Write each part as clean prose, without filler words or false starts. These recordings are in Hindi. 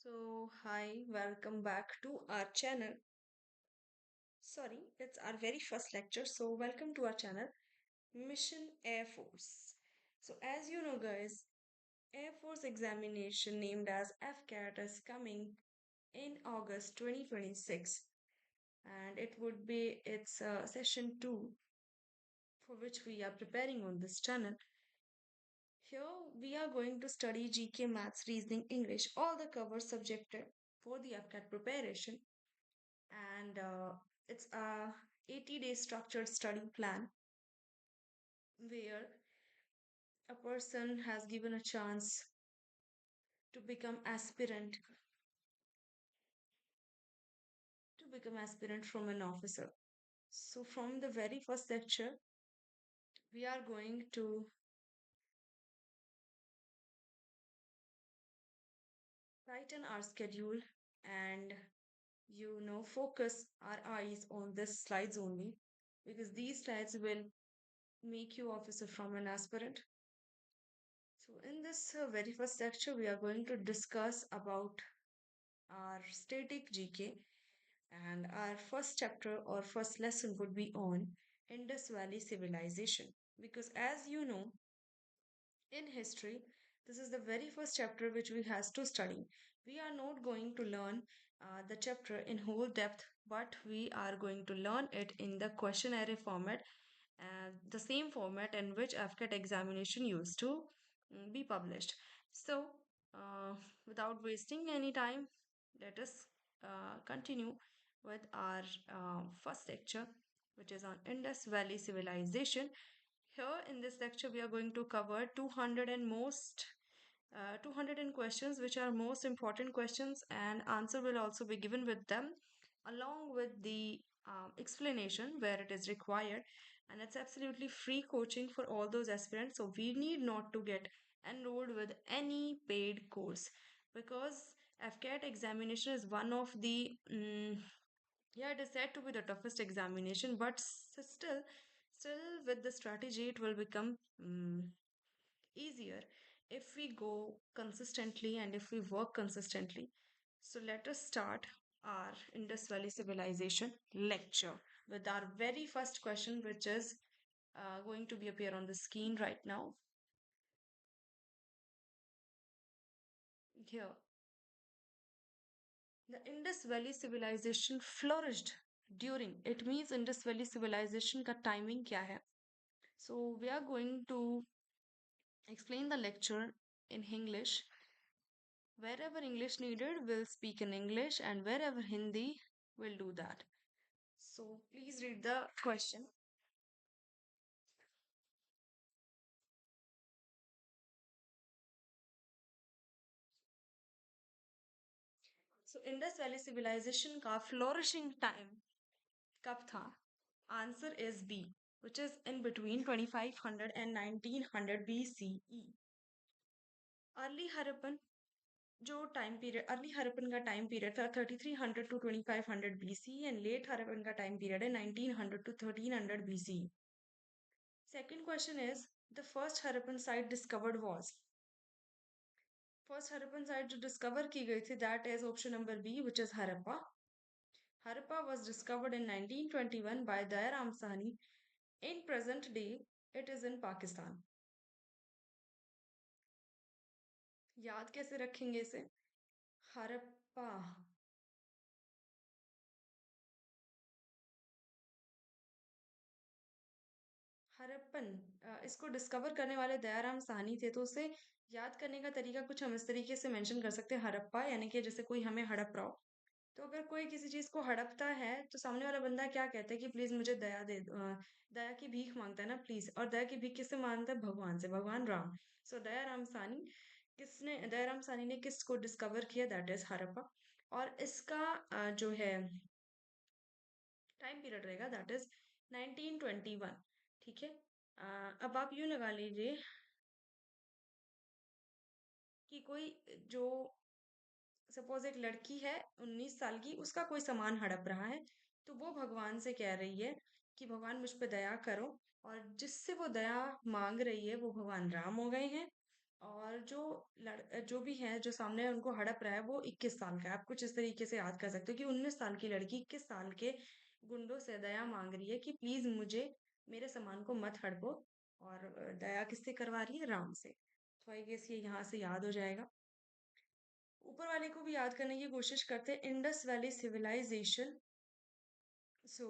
Hi, welcome back to our channel. Sorry, it's our very first lecture. So, welcome to our channel, Mission Air Force. So, as you know, guys, Air Force examination named as FCAT is coming in August 2026, and it would be its session 2 for which we are preparing on this channel. Here, we are going to study GK, Maths, Reasoning, English, all the cover subjected for the FCAT preparation and it's a 80-day structured study plan where a person has given a chance to become aspirant from an officer. So from the very first lecture we are going to tighten our schedule and focus our eyes on this slides only, because these slides will make you officer from an aspirant. So in this very first lecture we are going to discuss about our static GK, and our first chapter or first lesson would be on Indus Valley civilization. Because as you know, in history, this is the very first chapter which we has to study. We are not going to learn the chapter in whole depth, but we are going to learn it in the questionnaire format, the same format in which FCAT examination used to be published. So, uh, without wasting any time, let us continue with our first lecture, which is on Indus Valley civilization. Here in this lecture, we are going to cover 200 and questions, which are most important questions, and answer will also be given with them, along with the explanation where it is required. And it's absolutely free coaching for all those aspirants. So we need not to get enrolled with any paid course, because FCAT examination is one of the yeah, it is said to be the toughest examination, but still with the strategy it will become easier if we go consistently and if we work consistently. So let us start our Indus Valley civilization lecture with our very first question, which is going to be appear on the screen right now. Here, the Indus Valley civilization flourished during. It means Indus Valley civilization का timing क्या है? So we are going to explain the lecture in English. Wherever English needed, we'll speak in English, and wherever Hindi, we'll do that. So please read the question. So Indus Valley civilization का flourishing time कब था? Answer is B, which is in between 2500 and 1900 BCE. Early Harappan जो टाइम पीरियड अर्ली हड़प्पन का टाइम पीरियड था 3300 to 2500 BC, and late Harappan का टाइम पीरियड है 1900 to 1300 BC. Second question is, the first Harappan site discovered was. First Harappan site जो discover की गई थी, that is option number B, which is Harappa. Harappa was discovered in 1921 by Dayaram Sahni. In present day, it is in Pakistan. याद कैसे रखेंगे इसे? हड़प्पा. हड़प्पन इसको डिस्कवर करने वाले दयाराम साहनी थे, तो उसे याद करने का तरीका कुछ हम इस तरीके से मेंशन कर सकते हैं, हड़प्पा यानी कि जैसे कोई हमें हड़प रहा हो, तो अगर कोई किसी चीज को हड़पता है तो सामने वाला बंदा क्या कहता है कि प्लीज मुझे दया दे दो, दया की भीख मांगता है ना प्लीज, और दया की भीख किससे मांगता है? भगवान से, भगवान राम. सो दयाराम सानी, दयाराम सानी ने किसको डिस्कवर किया? That is Harappa. और इसका जो है टाइम पीरियड रहेगा, दैट इज 1921. ठीक है. अब आप यूं लगा लीजिए कि कोई जो सपोज एक लड़की है 19 साल की, उसका कोई सामान हड़प रहा है, तो वो भगवान से कह रही है कि भगवान मुझ पे दया करो, और जिससे वो दया मांग रही है वो भगवान राम हो गए हैं. और जो भी है, जो सामने उनको हड़प रहा है, वो 21 साल का है। आप कुछ इस तरीके से याद कर सकते हो कि 19 साल की लड़की 21 साल के गुंडों से दया मांग रही है कि प्लीज मुझे, मेरे सामान को मत हड़पो। और दया किससे करवा रही है? राम से। तो आई गेस ये यहाँ से याद हो जाएगा। ऊपर वाले को भी याद करने की कोशिश करते हैं, Indus valley civilisation. So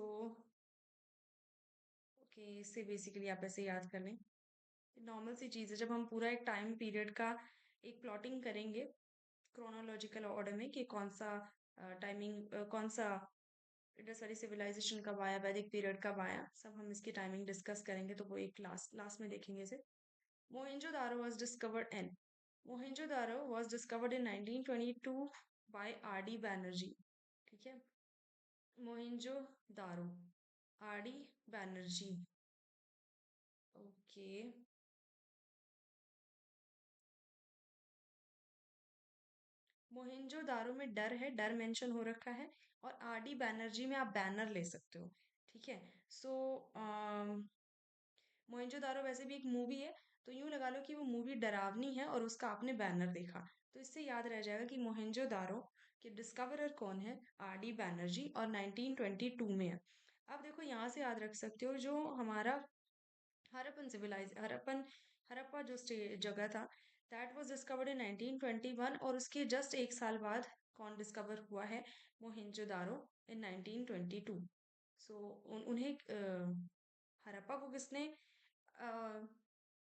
okay, इससे बेसिकली आप ऐसे याद कर लें। नॉर्मल सी चीज़ है, जब हम पूरा एक टाइम पीरियड का एक प्लॉटिंग करेंगे क्रोनोलॉजिकल ऑर्डर में कि कौन सा टाइमिंग, कौन सा इंडस वैली सिविलाइजेशन कब आया, वैदिक पीरियड कब आया, सब हम इसकी टाइमिंग डिस्कस करेंगे, तो वो एक लास्ट लास्ट में देखेंगे इसे। Mohenjodaro was discovered in Mohenjodaro was discovered in 1922 by R D Banerjee. ठीक है, Mohenjodaro, R D Banerjee. Okay, Mohenjodaro में डर है, डर मेंशन हो रखा है। और आर डी बैनर्जी में आप बैनर ले सकते हो। ठीक है। सो मोहनजोदारो वैसे भी एक मूवी है, तो यूं लगा लो कि वो मूवी डरावनी है और उसका आपने बैनर देखा, तो इससे याद रह जाएगा कि मोहनजोदारो के डिस्कवरर कौन है? आर डी बैनर्जी, और 1922 में है। अब देखो यहाँ से याद रख सकते हो, जो हमारा हरप्पा जो जगह था, दैट वाज डिस्कवर्ड इन 1921, और उसके जस्ट एक साल बाद कौन डिस्कवर हुआ है? मोहनजोदारो, इन 1922। सो उन्हें हरप्पा को किसने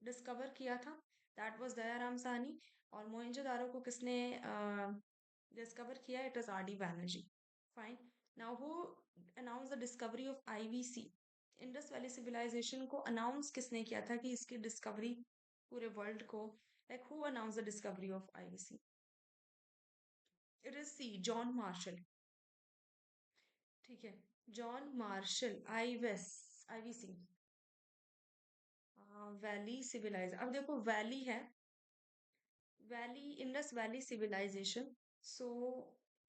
डिस्कवर किया था? That was Dayaram Sahni. और मोहनजोदारो को किसने डिस्कवर किया? It was R D Banerjee. Fine. Now who announce the discovery of IVC? Indus valley civilisation को अनाउंस किसने किया था कि इसकी डिस्कवरी पूरे वर्ल्ड को, like who announce the discovery of IVC? It is C, John Marshall. ठीक है, John Marshall, IVC, valley civilise. अब देखो वैली है, valley, Indus valley civilisation. So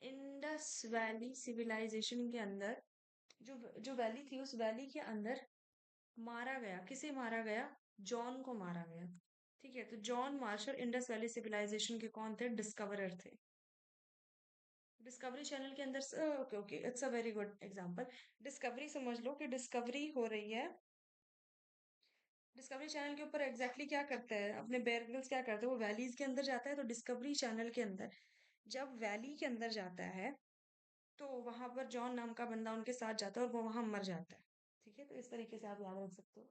Indus valley civilisation के अंदर जो जो वैली थी, उस वैली के अंदर मारा गया, किसे मारा गया? जॉन को मारा गया। ठीक है, तो John Marshall Indus valley civilisation के कौन थे? डिस्कवरर थे। डिस्कवरी चैनल के अंदर, okay okay, it's a very good example. Discovery समझ लो कि डिस्कवरी हो रही है। डिस्कवरी चैनल के ऊपर एग्जैक्टली क्या करते हैं अपने बेयर ग्रिल्स? क्या करते हैं? वो वैलीज के अंदर जाता है, तो डिस्कवरी चैनल के अंदर जब वैली के अंदर जाता है, तो वहां पर जॉन नाम का बंदा उनके साथ जाता है और वो वहां मर जाता है। ठीक है, तो इस तरीके से आप याद रख सकते हो।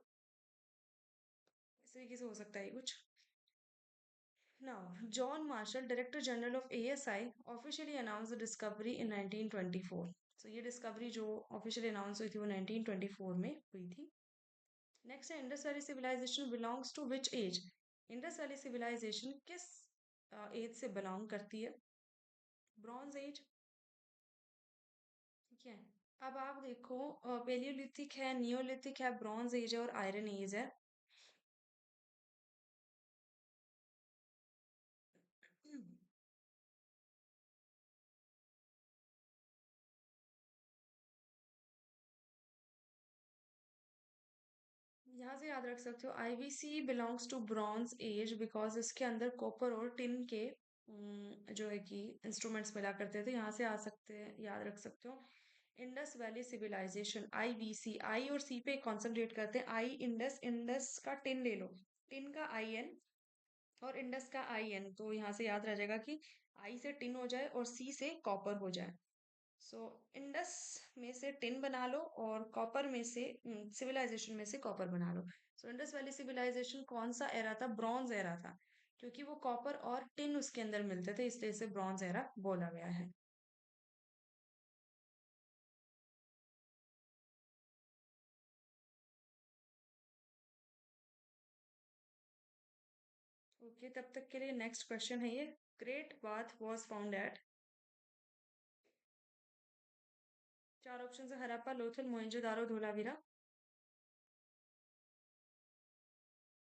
इस तरीके से हो सकता है कुछ। Now, John Marshall, Director General of ASI, officially announced the discovery in 1924. So ये डिस्कवरी जो ऑफिशियली अनाउंस हुई थी वो 1924 में हुई थी। नेक्स्ट है, Indus valley civilisation belongs to which age? Indus valley civilisation किस एज से बिलोंग करती है? Bronze age. ठीक है। अब आप देखो, पेलियोलिथिक है, नियोलिथिक है, ब्रॉन्ज एज है और आयरन एज है। यहाँ से याद रख सकते हो, IVC belongs to bronze age because इसके अंदर कॉपर और टिन के जो है कि इंस्ट्रूमेंट्स मिला करते थे। यहाँ से आ सकते हैं, याद रख सकते हो। इंडस वैली सिविलाइजेशन, आईवीसी, आई और सी पे कॉन्सेंट्रेट करते हैं। आई इंडस, इंडस का टिन ले लो, टिन का आई एन और इंडस का आई एन, तो यहाँ से याद रह जाएगा कि आई से टिन हो जाए और सी से कॉपर हो जाए। सो इंडस में से टिन बना लो और कॉपर में से, सिविलाइजेशन में से कॉपर बना लो। सो इंडस वैली सिविलाइजेशन कौन सा एरा था? ब्रॉन्ज एरा था, क्योंकि वो कॉपर और टिन उसके अंदर मिलते थे, इसलिए इसे ब्रॉन्ज एरा बोला गया है। ओके, तब तक के लिए नेक्स्ट क्वेश्चन है ये। Great bath was found at? चार ऑप्शन है, हड़प्पा, लोथल, मोहनजोदारो, धोलावीरा।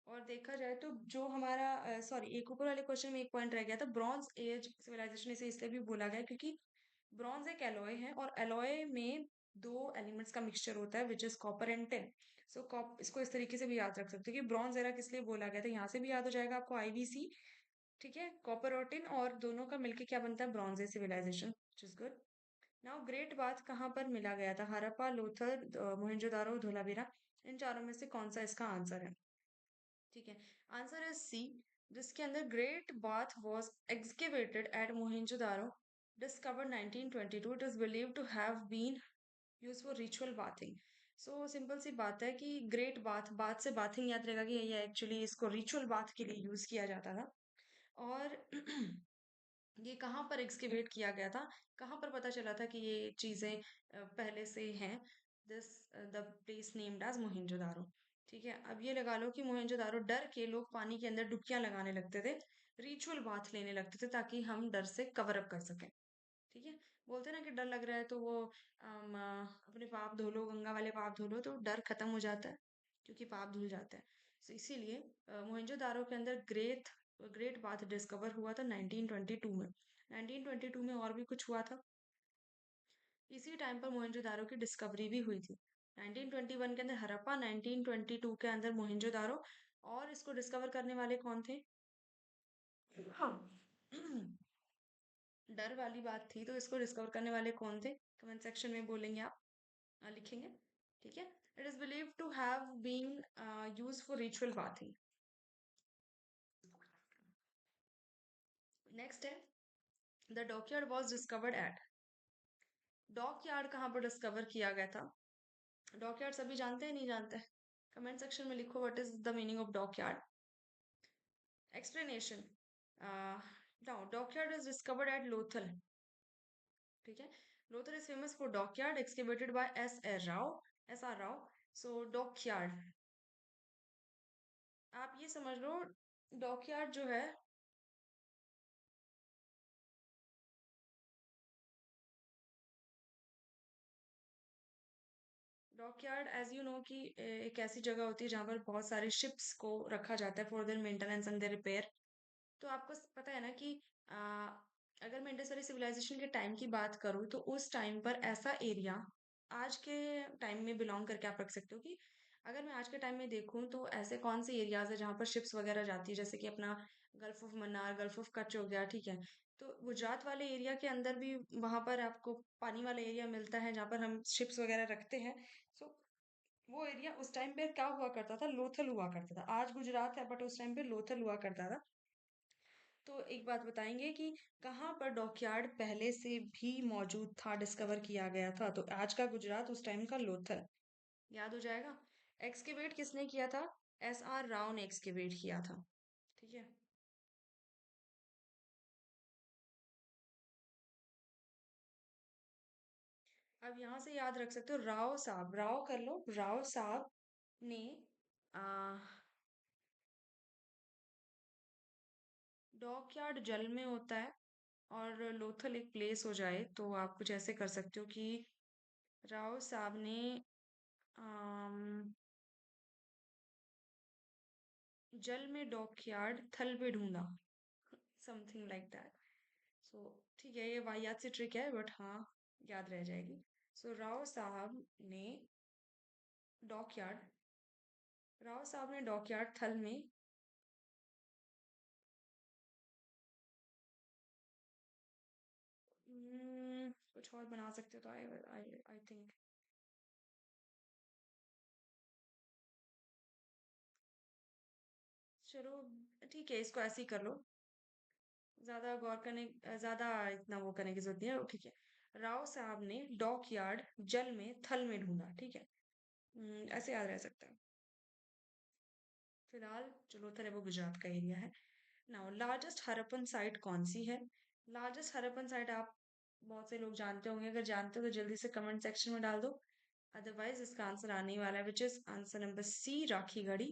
और देखा जाए तो जो हमारा, सॉरी, एक ऊपर वाले क्वेश्चन में एक पॉइंट रह गया था, ब्रॉन्ज एज सिविलाइजेशन, इसे इसलिए भी बोला गया क्योंकि ब्रॉन्ज एक एलॉय है और एलॉय में दो एलिमेंट्स का मिक्सचर होता है which is copper and tin. So इसको इस तरीके से भी याद रख सकते हो कि ब्रॉन्ज एरा किस लिए बोला गया था, यहाँ से भी याद हो जाएगा आपको आईवीसी। ठीक है, कॉपर और टिन और दोनों का मिलके क्या बनता है, bronze civilisation, which is good. Now great bath कहाँ पर मिला गया था, हड़प्पा, लोथल, मोहनजोदारो, धोलावीरा, इन चारों में से कौन सा इसका आंसर है। ठीक है, आंसर इज सी, जिसके अंदर great bath was excavated at Mohenjodaro, discovered 1922। It is believed to have been use for ritual bathing. So simple सी बात है कि ग्रेट बाथ, बाथ से बाथिंग याद रहेगा कि ये एक्चुअली इसको रिचुअल बाथ के लिए यूज किया जाता था। और ये कहाँ पर एक्सकेवेट किया गया था, कहाँ पर पता चला था कि ये चीजें पहले से हैं, this the place named as Mohenjodaro. ठीक है, अब ये लगा लो कि मोहनजोदारो, डर के लोग पानी के अंदर डुबकियां लगाने लगते थे, रिचुअल बाथ लेने लगते थे ताकि हम डर से कवर अप कर सकें। ठीक है, बोलते ना कि डर लग रहा है तो वो अपने पाप धो लो, गंगा वाले पाप धो लो, तो डर खत्म हो जाता है क्योंकि पाप धुल जाता है। तो इसीलिए मोहनजोदारो के अंदर ग्रेट ग्रेट बाथ डिस्कवर हुआ था 1922 में। 1922 में और भी कुछ हुआ था, इसी टाइम पर मोहनजोदारो की डिस्कवरी भी हुई थी। 1921 के अंदर हड़प्पा, 1922 के अंदर मोहनजोदारो। और इसको डिस्कवर करने वाले कौन थे, हाँ डर वाली बात थी तो इसको डिस्कवर करने वाले कौन थे, कमेंट सेक्शन में बोलेंगे आप, लिखेंगे। ठीक है, it is believe to have been use for ritual bathing. Next है, the dockyard was discovered at, dockyard कहाँ पर डिस्कवर किया गया था, डॉकयार्ड सभी जानते हैं नहीं जानते, कमेंट सेक्शन में लिखो what is the meaning of dockyard. Explanation, now dockyard is discovered at Lothal. ठीक है, Lothal is famous for dockyard excavated by S R Rao. So dockyard, आप ये समझ लो, डॉकयार्ड जो है, डॉकयार्ड एज यू नो कि एक ऐसी जगह होती है जहाँ पर बहुत सारे शिप्स को रखा जाता है for their maintenance and their repair. तो आपको पता है ना कि अगर मैं इंडस वैली सिविलाइजेशन के टाइम की बात करूँ तो उस टाइम पर ऐसा एरिया, आज के टाइम में बिलोंग करके आप रख सकते हो कि अगर मैं आज के टाइम में देखूं तो ऐसे कौन से एरियाज है जहाँ पर शिप्स वगैरह जाती है, जैसे कि अपना gulf of Mannar, gulf of Kutch हो गया। ठीक है, तो गुजरात वाले एरिया के अंदर भी वहां पर आपको पानी वाला एरिया मिलता है जहाँ पर हम शिप्स वगैरह रखते हैं। सो वो एरिया उस टाइम पे क्या हुआ करता था, लोथल हुआ करता था। आज गुजरात है बट उस टाइम पे लोथल हुआ करता था। तो एक बात बताएंगे कि कहाँ पर डॉकयार्ड पहले से भी मौजूद था, डिस्कवर किया गया था, तो आज का गुजरात, उस टाइम का लोथल, याद हो जाएगा। एक्सकेवेट किसने किया था, एस आर राव ने एक्सकेवेट किया था। ठीक है, अब यहाँ से याद रख सकते हो, राव साहब, राव कर लो, राव साहब ने आ, डॉकयार्ड जल में होता है और लोथल एक प्लेस हो जाए, तो आप कुछ ऐसे कर सकते हो कि राव साहब ने जल में डॉकयार्ड, थल पे ढूंढा, समथिंग लाइक दैट। सो ठीक है, ये वाहियात सी ट्रिक है बट हाँ, याद रह जाएगी। सो राव साहब ने डॉकयार्ड, राव साहब ने डॉकयार्ड थल में, कुछ और बना सकते हो तो आई आई आई थिंक, चलो ठीक है, इसको ऐसे ही कर लो, ज्यादा गौर करने, ज्यादा इतना वो करने की जरूरत नहीं है। ठीक है, राव साहब ने डॉकयार्ड जल में थल में ढूंढा। ठीक है, ऐसे याद रह सकता है। फिलहाल जो लोथल है वो गुजरात का एरिया है। नाउ लार्जेस्ट हरप्पन साइट कौन सी है, लार्जेस्ट हरप्पन साइट आप बहुत से लोग जानते होंगे, अगर जानते हो तो जल्दी से कमेंट सेक्शन में डाल दो, अदरवाइज इसका आंसर आने ही वाला है which is answer number C, Rakhigarhi.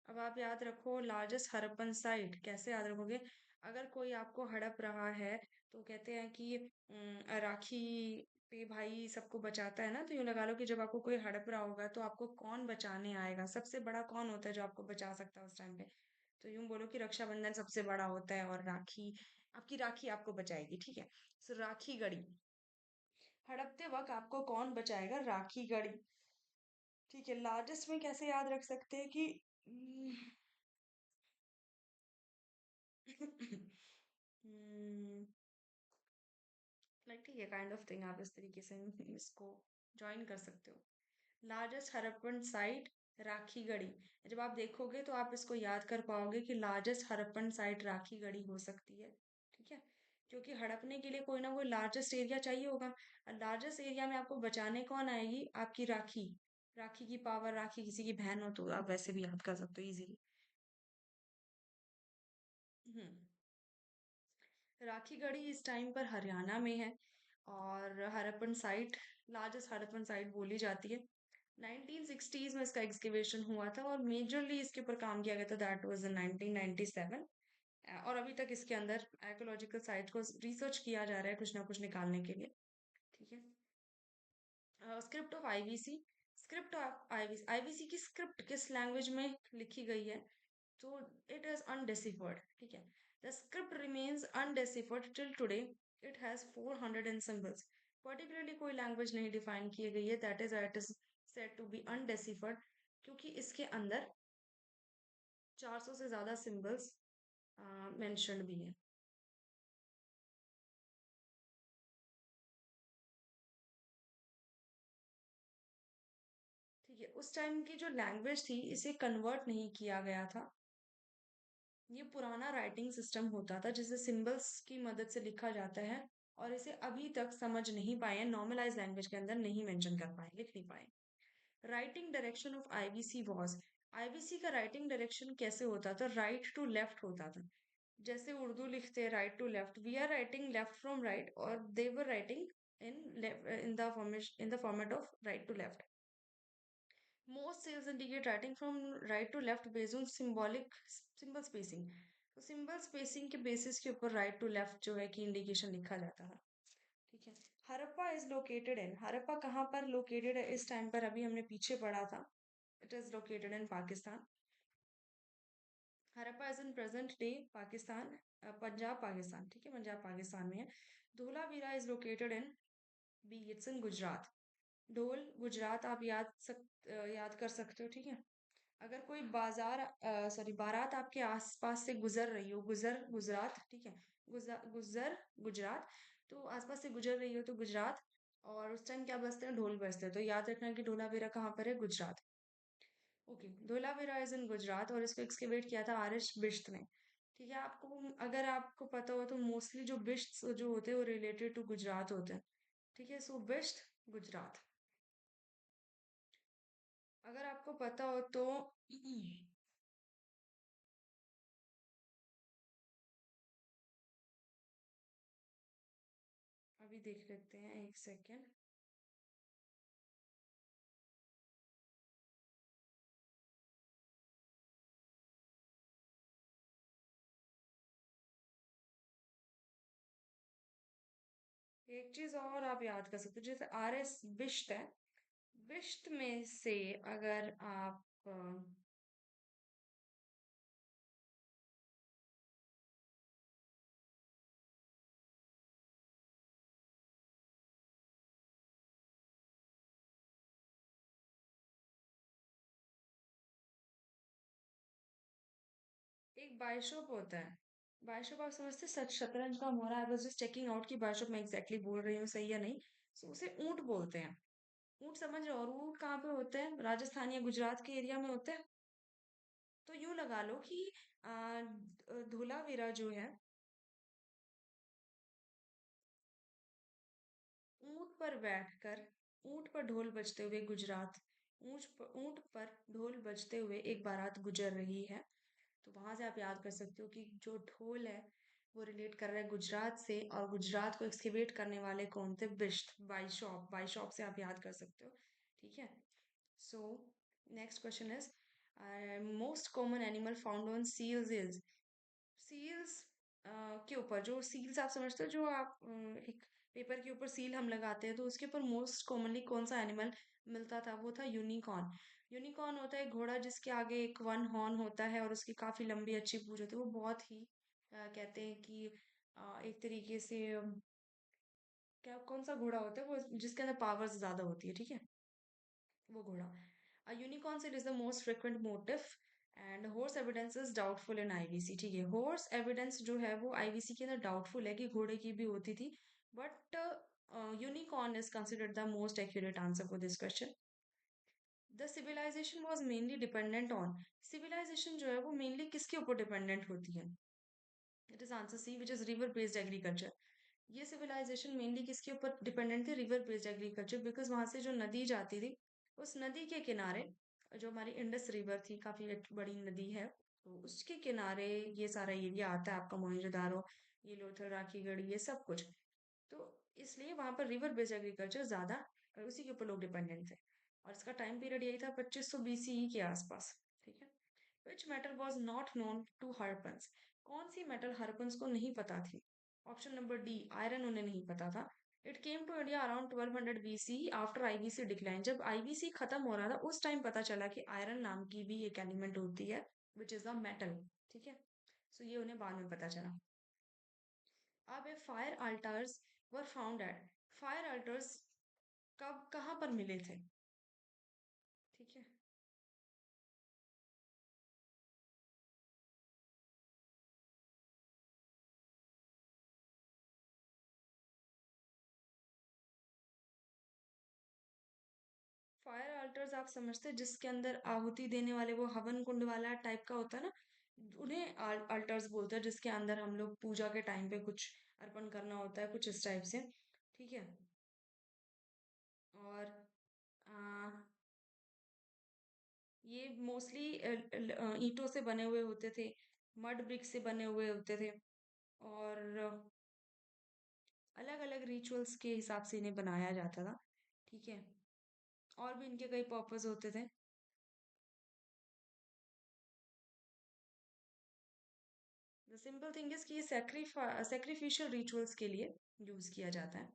अब आप याद रखो लार्जेस्ट हड़प्पन साइट कैसे याद रखोगे, अगर कोई आपको हड़प रहा है तो कहते हैं कि राखी पे भाई सबको बचाता है ना, तो यूं लगा लो कि जब आपको कोई हड़प रहा होगा तो आपको कौन बचाने आएगा, सबसे बड़ा कौन होता है जो आपको बचा सकता है उस टाइम पे, तो यूं बोलो कि रक्षाबंधन सबसे बड़ा होता है और राखी, आपकी राखी आपको बचाएगी। ठीक है, सो राखी गढ़ी, हड़पते वक्त आपको कौन बचाएगा? राखी गढ़ी। ठीक है, लार्जेस्ट में कैसे याद रख सकते हैं कि लाइक ठीक है, काइंड ऑफ थिंग आप इस तरीके से इसको ज्वाइन कर सकते हो। Largest Harappan site Rakhigarhi. जब आप देखोगे तो आप इसको याद कर पाओगे कि लार्जेस्ट हड़प्पन साइट राखीगढ़ी हो सकती है। ठीक है, क्योंकि हड़पने के लिए कोई ना कोई लार्जेस्ट एरिया चाहिए होगा, और लार्जेस्ट एरिया में आपको बचाने कौन आएगी? आपकी राखी। राखी की पावर, राखी किसी की बहन हो तो आप वैसे भी याद कर सकते हो इजीली। हम्म। राखीगढ़ी इस टाइम पर हरियाणा में है, और Harappan site, largest Harappan site बोली जाती है। 1960s में इसका एक्सकेवेशन हुआ था, और मेजरली इसके ऊपर काम किया गया था, दैट वाज इन 1997। और अभी तक इसके अंदर आर्कोलॉजिकल साइट को रिसर्च किया जा रहा है कुछ ना कुछ निकालने के लिए। ठीक है। Script of IVC. Script of IVC, IVC की स्क्रिप्ट किस लैंग्वेज में लिखी गई है? तो इट इज अनडेसिफर्ड। ठीक है, the script remains undeciphered till today. It has 400 symbols। Particularly कोई लैंग्वेज नहीं डिफाइन की गई है, that is said to be undeciphered, क्योंकि इसके अंदर 400 से ज्यादा सिंबल्स मेंशन्ड भी हैं। ठीक है, उस टाइम की जो लैंग्वेज थी इसे कन्वर्ट नहीं किया गया था। ये पुराना राइटिंग सिस्टम होता था जिसे सिंबल्स की मदद से लिखा जाता है, और इसे अभी तक समझ नहीं पाए हैं, नॉर्मलाइज लैंग्वेज के अंदर नहीं मेंशन कर पाए, लिख नहीं पाए। Writing direction of IVC was. IVC का राइटिंग डायरेक्शन कैसे होता था? राइट टू लेफ्ट होता था। जैसे उर्दू लिखते हैं right to left, we are writing left from right, और they were writing in the format of right to left. Most sales indicate writing from right to left based on symbolic symbol spacing। तो सिंबल स्पेसिंग के बेसिस के ऊपर राइट टू लेफ्ट जो है कि इंडिकेशन लिखा जाता है। ठीक है। हरप्पा इज लोकेटेड इन, हरप्पा कहाँ पर लोकेटेड है इस टाइम पर? अभी हमने पीछे पढ़ा था, it is located in Pakistan. Harappa is in present day Pakistan, Punjab Pakistan. ठीक है, पंजाब पाकिस्तान में है। Dholavira is located in B, it's in Gujarat. ढोल गुजरात आप याद कर सकते हो। ठीक है, अगर कोई बारात आपके आसपास से गुजर रही हो, गुजर गुजरात। ठीक है, गुजर गुजर गुजरात, तो आसपास से गुजर रही हो तो गुजरात। और उस टाइम क्या बजते हैं? ढोल बजते हैं, तो याद रखना कि ढोलावीरा कहाँ पर है? Gujarat. Okay, Dholavira is in Gujarat, और इसको एक्सकेवेट किया था आर एस बिश्त ने। ठीक है, आपको अगर आपको पता हो तो मोस्टली जो बिश्त जो होते हैं वो रिलेटेड टू गुजरात होते हैं। ठीक है, सो बिश्त गुजरात। अगर आपको पता हो तो अभी देख लेते हैं, एक सेकेंड। एक चीज और आप याद कर सकते हो, जैसे आर एस बिश्त है, बिश्त में से अगर आप एक बाइशॉप होता है, बाइशॉप आप समझते हैं? सच शतरंज का मोरा, I was just checking out कि बाइशॉप मैं एग्जैक्टली बोल रही हूँ सही या नहीं। सो उसे ऊंट बोलते हैं। ऊंट समझ रहे हो? और ऊंट कहाँ पे होते हैं? राजस्थान या गुजरात के एरिया में होते हैं। तो यूं लगा लो कि धोलावीरा जो है, ऊंट पर बैठकर, ऊंट पर ढोल बजते हुए गुजरात, ऊंट पर ढोल बजते हुए एक बारात गुजर रही है। तो वहां से आप याद कर सकते हो कि जो ढोल है वो रिलेट कर रहा है गुजरात से, और गुजरात को एक्सकेवेट करने वाले कौन थे? बिश्त, बाइशॉप, बाइशॉप से आप याद कर सकते हो। ठीक है, so next question is, most common animal found on seals is. Seals के ऊपर, जो सील्स आप समझते हो, जो आप एक पेपर के ऊपर सील हम लगाते हैं, तो उसके ऊपर मोस्ट कॉमनली कौन सा एनिमल मिलता था? वो था यूनिकॉर्न। यूनिकॉर्न होता है घोड़ा जिसके आगे एक वन हॉर्न होता है, और उसकी काफी लंबी अच्छी पूंछ होती है। वो बहुत ही कहते हैं कि एक तरीके से क्या कौन सा घोड़ा होता है वो जिसके अंदर पावर्स ज्यादा होती है, ठीक है, वो घोड़ा। A unicorn seal is the most frequent motive and horse evidence is doubtful in IVC, ठीक है, हॉर्स एविडेंस जो है वो आईवीसी के अंदर डाउटफुल है कि घोड़े की भी होती थी, but unicorn is considered the most accurate answer for this question. The civilization was mainly dependent on, civilization जो है वो मेनली किसके ऊपर डिपेंडेंट होती है, it is answer C which is river based agriculture. ये सिविलाइजेशन मेनली किसके ऊपर डिपेंडेंट थी, रिवर बेस्ड एग्रीकल्चर, बिकॉज वहां से जो नदी जाती थी उस नदी के किनारे, जो हमारी इंडस रिवर थी, काफी एक बड़ी नदी है, तो उसके किनारे ये सारा एरिया आता है आपका, मोहनजोदारो, ये लोथल, राखीगढ़, ये सब कुछ। तो इसलिए वहां पर रिवर बेस्ड एग्रीकल्चर ज्यादा, उसी के ऊपर लोग डिपेंडेंट थे, और इसका टाइम पीरियड यही था 2500 बीसीई के आसपास, ठीक है। Which metal was not known to Harappans, कौन सी मेटल हरपन्स को नहीं पता थी, ऑप्शन नंबर डी, आयरन उन्हें नहीं पता था। It came to India around 1200 BC after IVC decline, जब आईवीसी खत्म हो रहा था उस टाइम पता चला कि आयरन नाम की भी एक एलिमेंट होती है, विच इज अ मेटल, ठीक है। सो ये उन्हें बाद में पता चला। अब ये fire altars were found at, fire altars कब कहाँ पर मिले थे, ठीक है। फायर अल्टर्स आप समझते हैं जिसके अंदर आहुति देने वाले वो हवन कुंड वाला टाइप का होता है ना, उन्हें अल्टर्स बोलते हैं, जिसके अंदर हम लोग पूजा के टाइम पे कुछ अर्पण करना होता है, कुछ इस टाइप से, ठीक है। और आ, ये मोस्टली ईंटों से बने हुए होते थे, मड ब्रिक से बने हुए होते थे, और अलग अलग रिचुअल्स के हिसाब से इन्हें बनाया जाता था, ठीक है। और भी इनके कई पर्पस होते थे। द सिंपल थिंग इज कि ये सेक्रीफिशियल रिचुअल्स के लिए यूज किया जाता है।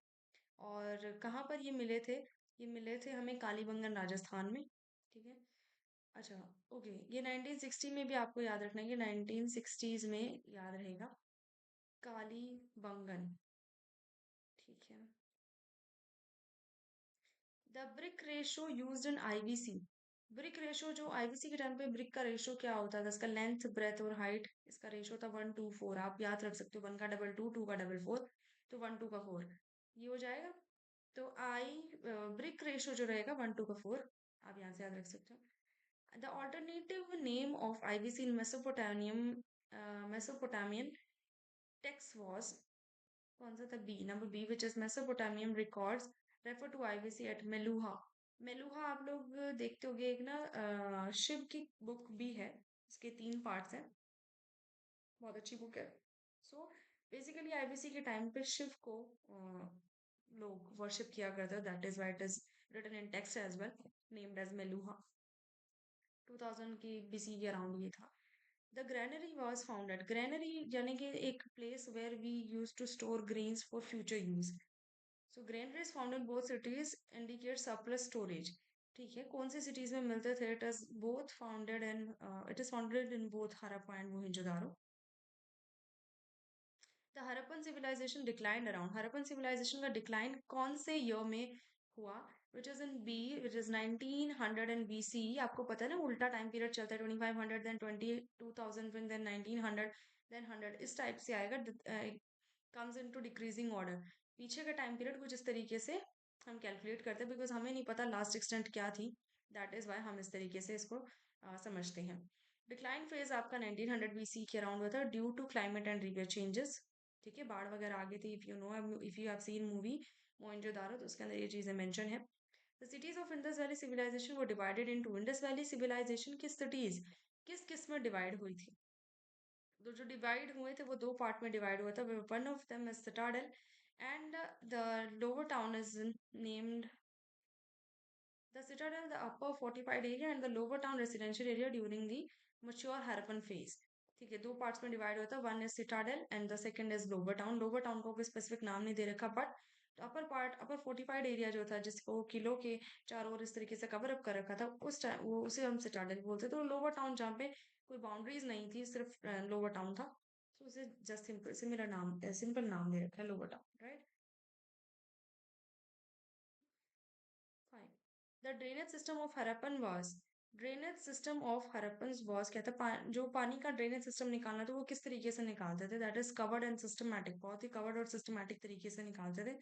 और कहाँ पर ये मिले थे, ये मिले थे हमें कालीबंगन राजस्थान में, ठीक है। अच्छा, ओके, ये 1960 में भी आपको याद रखना है, ये 1960s में याद रहेगा, कालीबंगन, ठीक है। The brick ratio used in IVC, brick ratio जो आईवीसी के टाइम पे ब्रिक का रेशो क्या होता था, इसका लेंथ ब्रेथ और हाइट, इसका रेशो था 1:4, आप याद रख सकते हो, 1 का डबल 2, 2 का डबल 4, तो 1:4, ये हो जाएगा। तो आई ब्रिक रेशो जो रहेगा 1:4, आप यहाँ से याद रख सकते हो। The alternative name of IVC in Mesopotamium, Mesopotamian text was, कौन सा था, B, number B, which is Mesopotamian records refer to IVC at Meluha. Meluha आप लोग देखते होंगे, एक ना शिव की बुक भी है, इसके 3 पार्ट्स हैं, बहुत अच्छी बुक है। सो बेसिकली आईवीसी के टाइम पे शिव को लोग वर्शिप किया करते हैं, that is why it is written in text as well, named as Meluha. 2000 की बीसी के अराउंड ये था। The granary was founded, granary यानी कि एक place where we use to store grains for future use, so granaries found in both cities indicate surplus storage, ठीक है। कौन सी सिटीज में मिलते थे, it is founded in both Harappa and Mohenjodaro. The Harappan civilization declined around, Harappan civilization का डिक्लाइन कौन से ईयर में हुआ, which is in B, which is 1900 and BC, आपको पता है ना उल्टा टाइम पीरियड चलता है, 2500 देन 2000 देन 1900 देन 100, इस टाइप से आएगा, कम्स इनटू डिक्रीजिंग ऑर्डर। पीछे का टाइम पीरियड कुछ इस तरीके से हम कैलकुलेट करते हैं, बिकॉज हमें नहीं पता लास्ट एक्सटेंट क्या थी, दैट इज वाई हम इस तरीके से इसको समझते हैं। डिक्लाइन फेज आपका 1900 बीसी के अराउंड हुआ था, due to climate and river changes, ठीक है, बाढ़ वगैरह आ गई थी, if you have seen movie Mohenjodaro, तो उसके अंदर ये चीजें मेंशन है। The cities of Indus valley civilization वो divided into, Indus valley civilization की सिटीज किस किस में डिवाइड हुई थी, तो जो डिवाइड हुए थे वो 2 पार्ट में डिवाइड हुआ था, one of them is Citadel and the lower town is named the citadel, the upper fortified area and the lower town residential area during the mature Harappan phase, ठीक है। 2 पार्ट्स में डिवाइड होता है, one is Citadel and the second is lower town, lower town को कोई स्पेसिफिक नाम नहीं दे रखा, but upper part, upper fortified area जो था जिसको किलो के चारों ओर इस तरीके से कवर अप कर रखा था, उस टाइम वो उसे हम सिटाडेल बोलते, तो लोअर टाउन जहाँ पे कोई बाउंड्रीज नहीं थी, सिर्फ लोअर टाउन था, तो उसे जस्ट सिंपल सिमिलर नाम, सिंपल नाम दे रखा है lower town, right. The drainage system of Harappan was, drainage system of Harappan was क्या था, जो पानी का ड्रेनेज सिस्टम निकालना था वो किस तरीके से निकालते थे, that is covered and systematic, बहुत ही कवर्ड और सिस्टमैटिक तरीके से निकालते थे।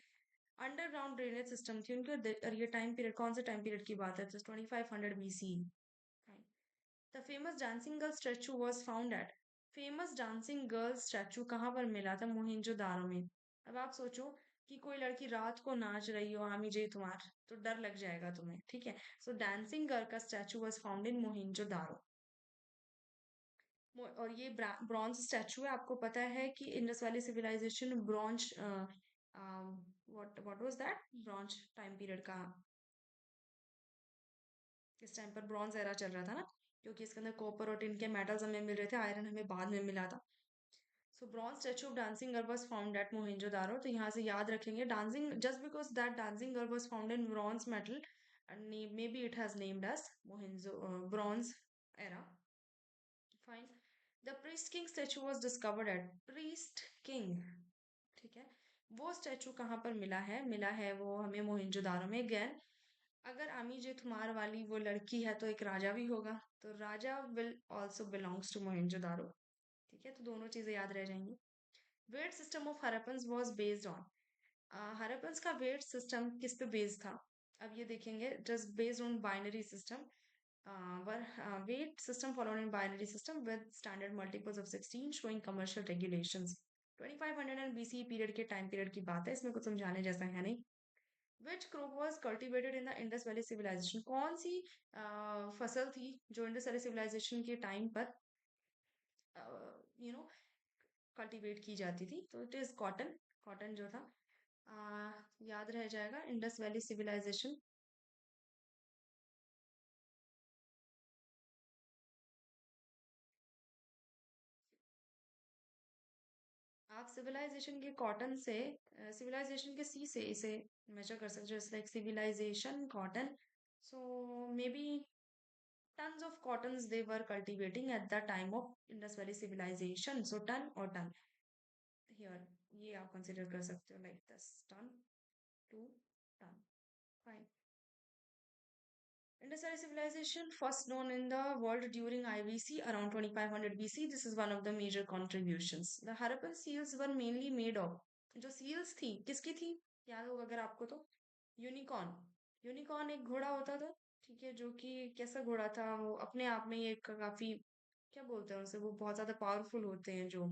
अंडरग्राउंड ड्रेनेज सिस्टम थी उनके, और ये टाइम पीरियड कौन से टाइम पीरियड की बात है, 2500 BC। The famous dancing girl statue was found eight, famous dancing girl statue कहाँ पर मिला था, मोहनजोदारो में। अब आप सोचो कि कोई लड़की रात को नाच रही हो आमी जे तुम्हार, तो डर लग जाएगा तुम्हें, ठीक है। सो डांसिंग गर्ल का statue was found in Mohenjodaro. और ये ब्रॉन्ज स्टैचू है, आपको पता है कि Indus valley civilization bronze, what was that, bronze time period का, इस टाइम पर ब्रॉन्ज एरा चल रहा था ना, क्योंकि इसके अंदर कॉपर और टिन के मेटल्स हमें मिल रहे थे, आयरन हमें बाद में मिला था। So bronze statue of dancing girl was found at Mohenjodaro, तो यहाँ से याद रखेंगे dancing, just because that dancing girl was found in bronze metal, may be it has named as Mohenjo bronze era. Fine. The priest king statue was discovered at, priest king, ठीक है, वो स्टैचू कहाँ पर मिला है, मिला है वो हमें मोहनजोदारो में। अगेन, अगर आमी जे तुमार वाली वो लड़की है तो एक राजा भी होगा, तो राजा will also belongs to Mohenjodaro, ठीक है, तो दोनों चीजें याद रह जाएंगी। Weight system of Harappans was based on, Harappans का वेट सिस्टम किस पे बेस्ड था, अब ये देखेंगे, just based on binary system, weight system followed in binary system with standard multiples of 16 showing commercial regulations। 2500 and BC period के टाइम पीरियड की बात है, इसमें कुछ समझाने जैसा है नहीं। Which crop was cultivated in the Indus Valley Civilization, कौन सी फसल थी जो इंडस वैली सिविलाइजेशन के टाइम पर यू नो कल्टीवेट की जाती थी, तो इट इज कॉटन, कॉटन जो था, याद रह जाएगा इंडस वैली सिविलाइजेशन। आप सिविलाइजेशन के कॉटन से, सिविलाइजेशन के सी से इसे मेजर कर सकते हो, like civilization cotton, so maybe tons of cottons they were cultivating at the time of Indus Valley civilization, so ton or ton here, ये आप कंसिडर कर सकते हो, like this ton to ton, fine। Indus Valley civilization first known in the world during IVC around 2500 BC, this is one of the major contributions। The Harappan seals were mainly made of, जो seals थी किसकी थी, याद होगा अगर आपको तो, यूनिकॉर्न, यूनिकॉर्न एक घोड़ा होता था, ठीक है, जो कि कैसा घोड़ा था, वो अपने आप में ये काफी, क्या बोलते हैं उसे, वो बहुत ज्यादा पावरफुल होते हैं जो,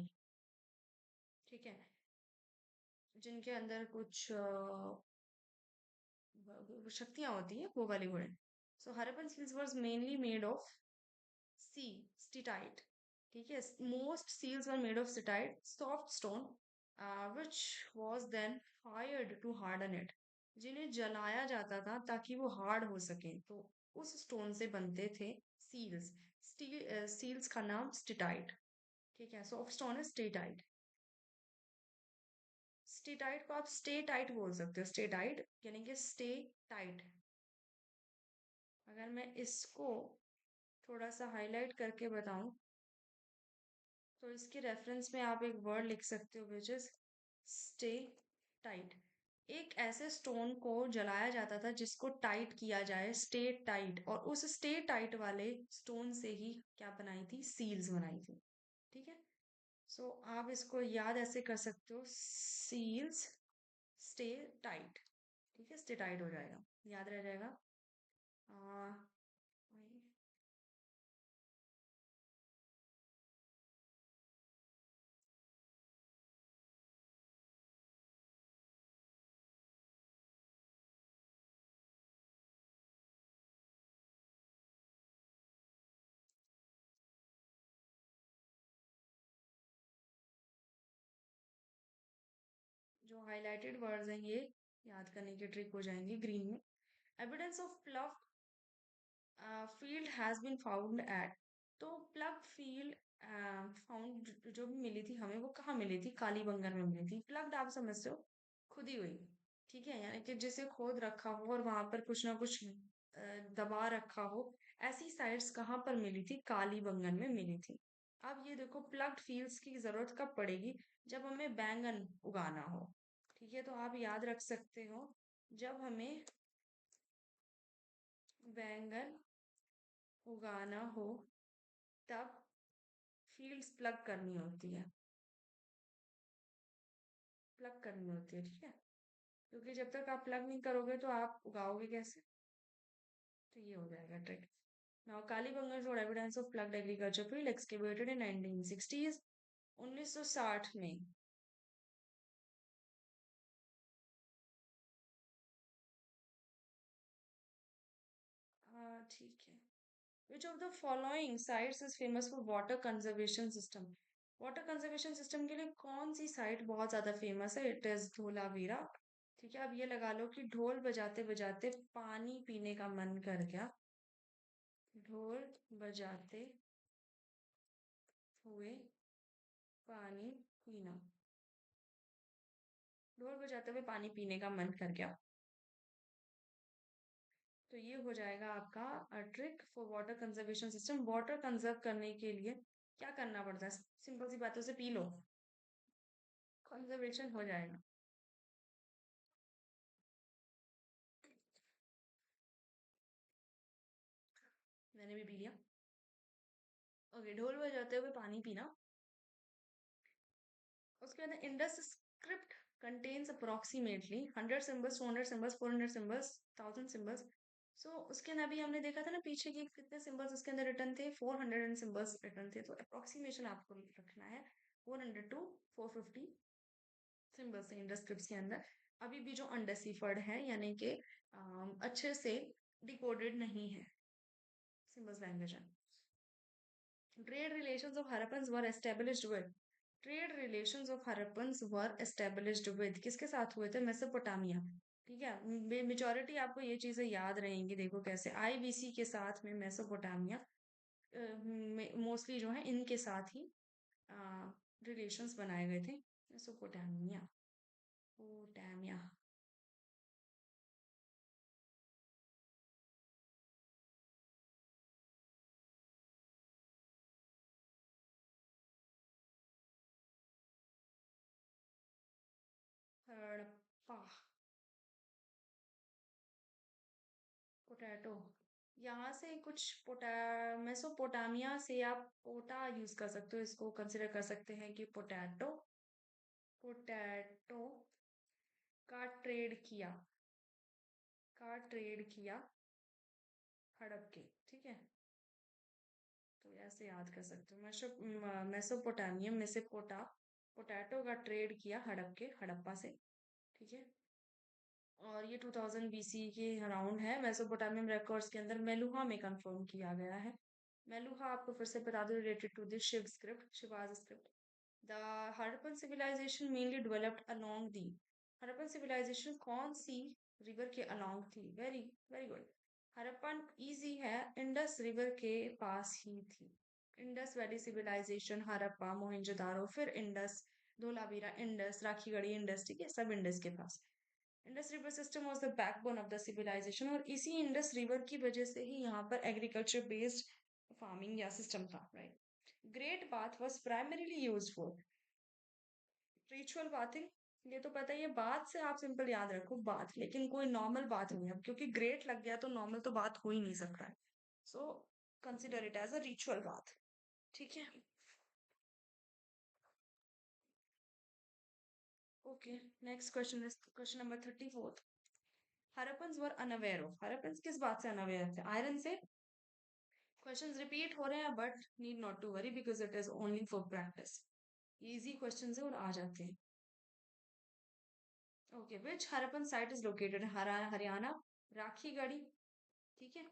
ठीक है, जिनके अंदर कुछ शक्तियां होती है, वो वाले घोड़े। So Harappan seals was mainly made of C steatite, ठीक है, most seals were made of steatite soft stone, which was then fired to harden it, जिन्हें जलाया जाता था ताकि वो हार्ड हो सके, तो उस स्टोन से बनते थे सील्स। स्टील सील्स का नाम स्टीटाइट, ठीक है, सॉफ्ट स्टोन है स्टीटाइट। स्टेटाइट को आप स्टे टाइट बोल सकते हो, स्टे टाइट यानी कि स्टे टाइट। अगर मैं इसको थोड़ा सा हाईलाइट करके बताऊं, तो इसके रेफरेंस में आप एक वर्ड लिख सकते हो विच इज स्टे टाइट। एक ऐसे स्टोन को जलाया जाता था जिसको टाइट किया जाए, स्टे टाइट, और उस स्टे टाइट वाले स्टोन से ही क्या बनाई थी, सील्स बनाई थी, ठीक है। सो आप इसको याद ऐसे कर सकते हो, सील्स स्टे टाइट, ठीक है, स्टे टाइट हो जाएगा, याद रह जाएगा। आ, जो हाइलाइटेड वर्ड्स हैं ये याद करने की ट्रिक हो जाएंगी ग्रीन में। Evidence of plough field has been found at, तो प्लग फील्ड फाउंड जो भी मिली थी हमें, वो कहाँ मिली थी, कालीबंगन में मिली थी। प्लग्ड आप समझते हो, खुदी हुई, ठीक है, यानी कि जिसे खोद रखा हो और वहां पर कुछ ना कुछ दबा रखा हो, ऐसी साइट्स कहाँ पर मिली थी, कालीबंगन में मिली थी। अब ये देखो, प्लग्ड फील्ड्स की जरूरत कब पड़ेगी, जब हमें बैंगन उगाना हो, ठीक है, तो आप याद रख सकते हो, जब हमें बैंगन उगाना हो तब फील्ड्स प्लग करनी होती है, प्लग करनी होती है, ठीक है। क्योंकि जब तक आप प्लग नहीं करोगे तो आप उगाओगे कैसे। तो ये हो जाएगा trick. Now Kalibanga showed evidence of plugged agriculture field excavated in 1960s, 1960 में। ठीक है। Which of the following sites is famous for water conservation system? Water conservation system के लिए कौन सी साइट बहुत ज्यादा फेमस है? It is Dholavira. ठीक है, अब ये लगा लो कि ढोल बजाते बजाते पानी पीने का मन कर गया। ढोल बजाते हुए पानी पीना, ढोल बजाते हुए पानी पीने का मन कर गया। तो ये हो जाएगा आपका trick for water conservation system. Water conserve करने के लिए क्या करना पड़ता है? सिंपल सी बातों से पी लो, कंजर्वेशन हो जाएगा। मैंने भी पी लिया। ओके, ढोल बजाते हुए पानी पीना। उसके बाद Indus script contains approximately 100 symbols, 200 symbols, 400 symbols, 1000 symbols. So उसके अंदर अभी हमने देखा था ना पीछे की कितने सिंबल्स उसके अंदर रिटर्न थे, 400 सिंबल्स रिटर्न थे। तो अप्रोक्सीमेशन आपको रखना है 400 टू 450 सिंबल्स है इंडस स्क्रिप्ट के अंदर। अभी भी जो अनडेसिफर्ड है, यानी कि अच्छे से डिकोडेड नहीं है symbols language. Trade relations of Harappans were established with, trade relations of Harappans were established with, किसके साथ हुए थे? मेसोपोटामिया। ठीक है, मेजोरिटी आपको ये चीजें याद रहेंगी। देखो कैसे, आईबीसी के साथ में मेसोपोटामिया मोस्टली जो है इनके साथ ही रिलेशंस बनाए गए थे। मेसोपोटामिया, पोटामिया। हड़प्पा, पोटैटो। यहाँ से कुछ मेसोपोटामिया से आप पोटा यूज कर सकते हो, इसको कंसिडर कर सकते हैं कि पोटैटो, पोटैटो का ट्रेड किया, का ट्रेड किया हड़प के, ठीक है। तो ऐसे याद कर सकते हो, मेसोपोटामियम में से पोटैटो का ट्रेड किया हड़प के, हड़प्पा से, ठीक है। और ये 2000 बीसी के अराउंड है। मेसोपोटामियम रिकॉर्ड्स के अंदर मेलुहा में कंफर्म किया गया है। मेलुहा आपको फिर से बता दो, related to this Shiva script, Shiva's script. The Harappan civilization mainly developed along the, Harappan civilization कौन सी रिवर के अलोंग थी? Very very good. Harappan easy है, इंडस रिवर के पास ही थी। Indus valley civilization, Harappa, Mohenjodaro, फिर Indus, Dholavira Indus, Rakhigarhi Indus, ठीक है, सब इंडस के पास। Indus river system was the backbone of the civilization, और इसी इंडस रिवर की वजह से ही यहाँ पर एग्रीकल्चर बेस्ड फार्मिंग या सिस्टम था, right. Great bath was primarily used for ritual bathing. ये तो पता ही है, बाथ से आप सिंपल याद रखो बाथ, लेकिन कोई नॉर्मल बात नहीं है, क्योंकि ग्रेट लग गया तो नॉर्मल तो बात हो ही नहीं सकता है। So consider it as a ritual bath, ठीक है। Okay, next question is question number 34। Harappans were unaware of, Harappans किस बात से अनअवेयर थे? आयरन से। क्वेश्चंस रिपीट हो रहे हैं but need not to worry because it is only for practice. Easy questions है और आ जाते हैं। Okay, which Harappan site is located? Haryana, Rakhigarhi, ठीक है।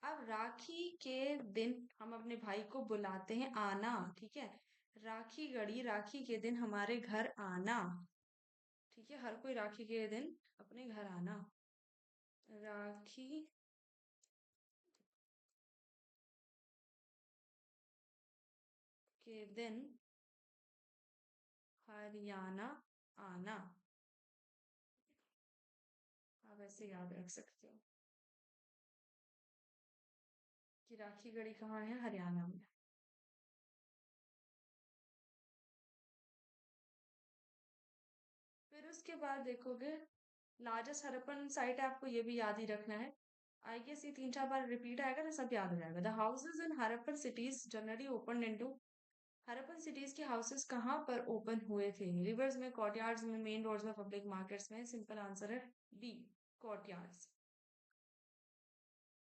अब राखी के दिन हम अपने भाई को बुलाते हैं आना, ठीक है। राखीगढ़ी, राखी के दिन हमारे घर आना, ठीक है। हर कोई राखी के दिन अपने घर आना। राखी के दिन हरियाणा आना, आप ऐसे याद रख सकते हो कि राखी गढ़ी कहाँ है? हरियाणा में। फिर उसके बाद देखोगे लार्जेस्ट हड़प्पन साइट है, आपको ये भी याद ही रखना है। आई गेस ये 3-4 बार रिपीट आएगा ना, सब याद हो जाएगा। The houses in Harappan cities generally open into, Harappan cities के हाउसेस कहाँ पर ओपन हुए थे? रिवर्स में, कोर्टयार्ड्स में, मेन रोड्स में, पब्लिक मार्केट्स में। सिंपल आंसर है बी, कोर्टयार्ड्स।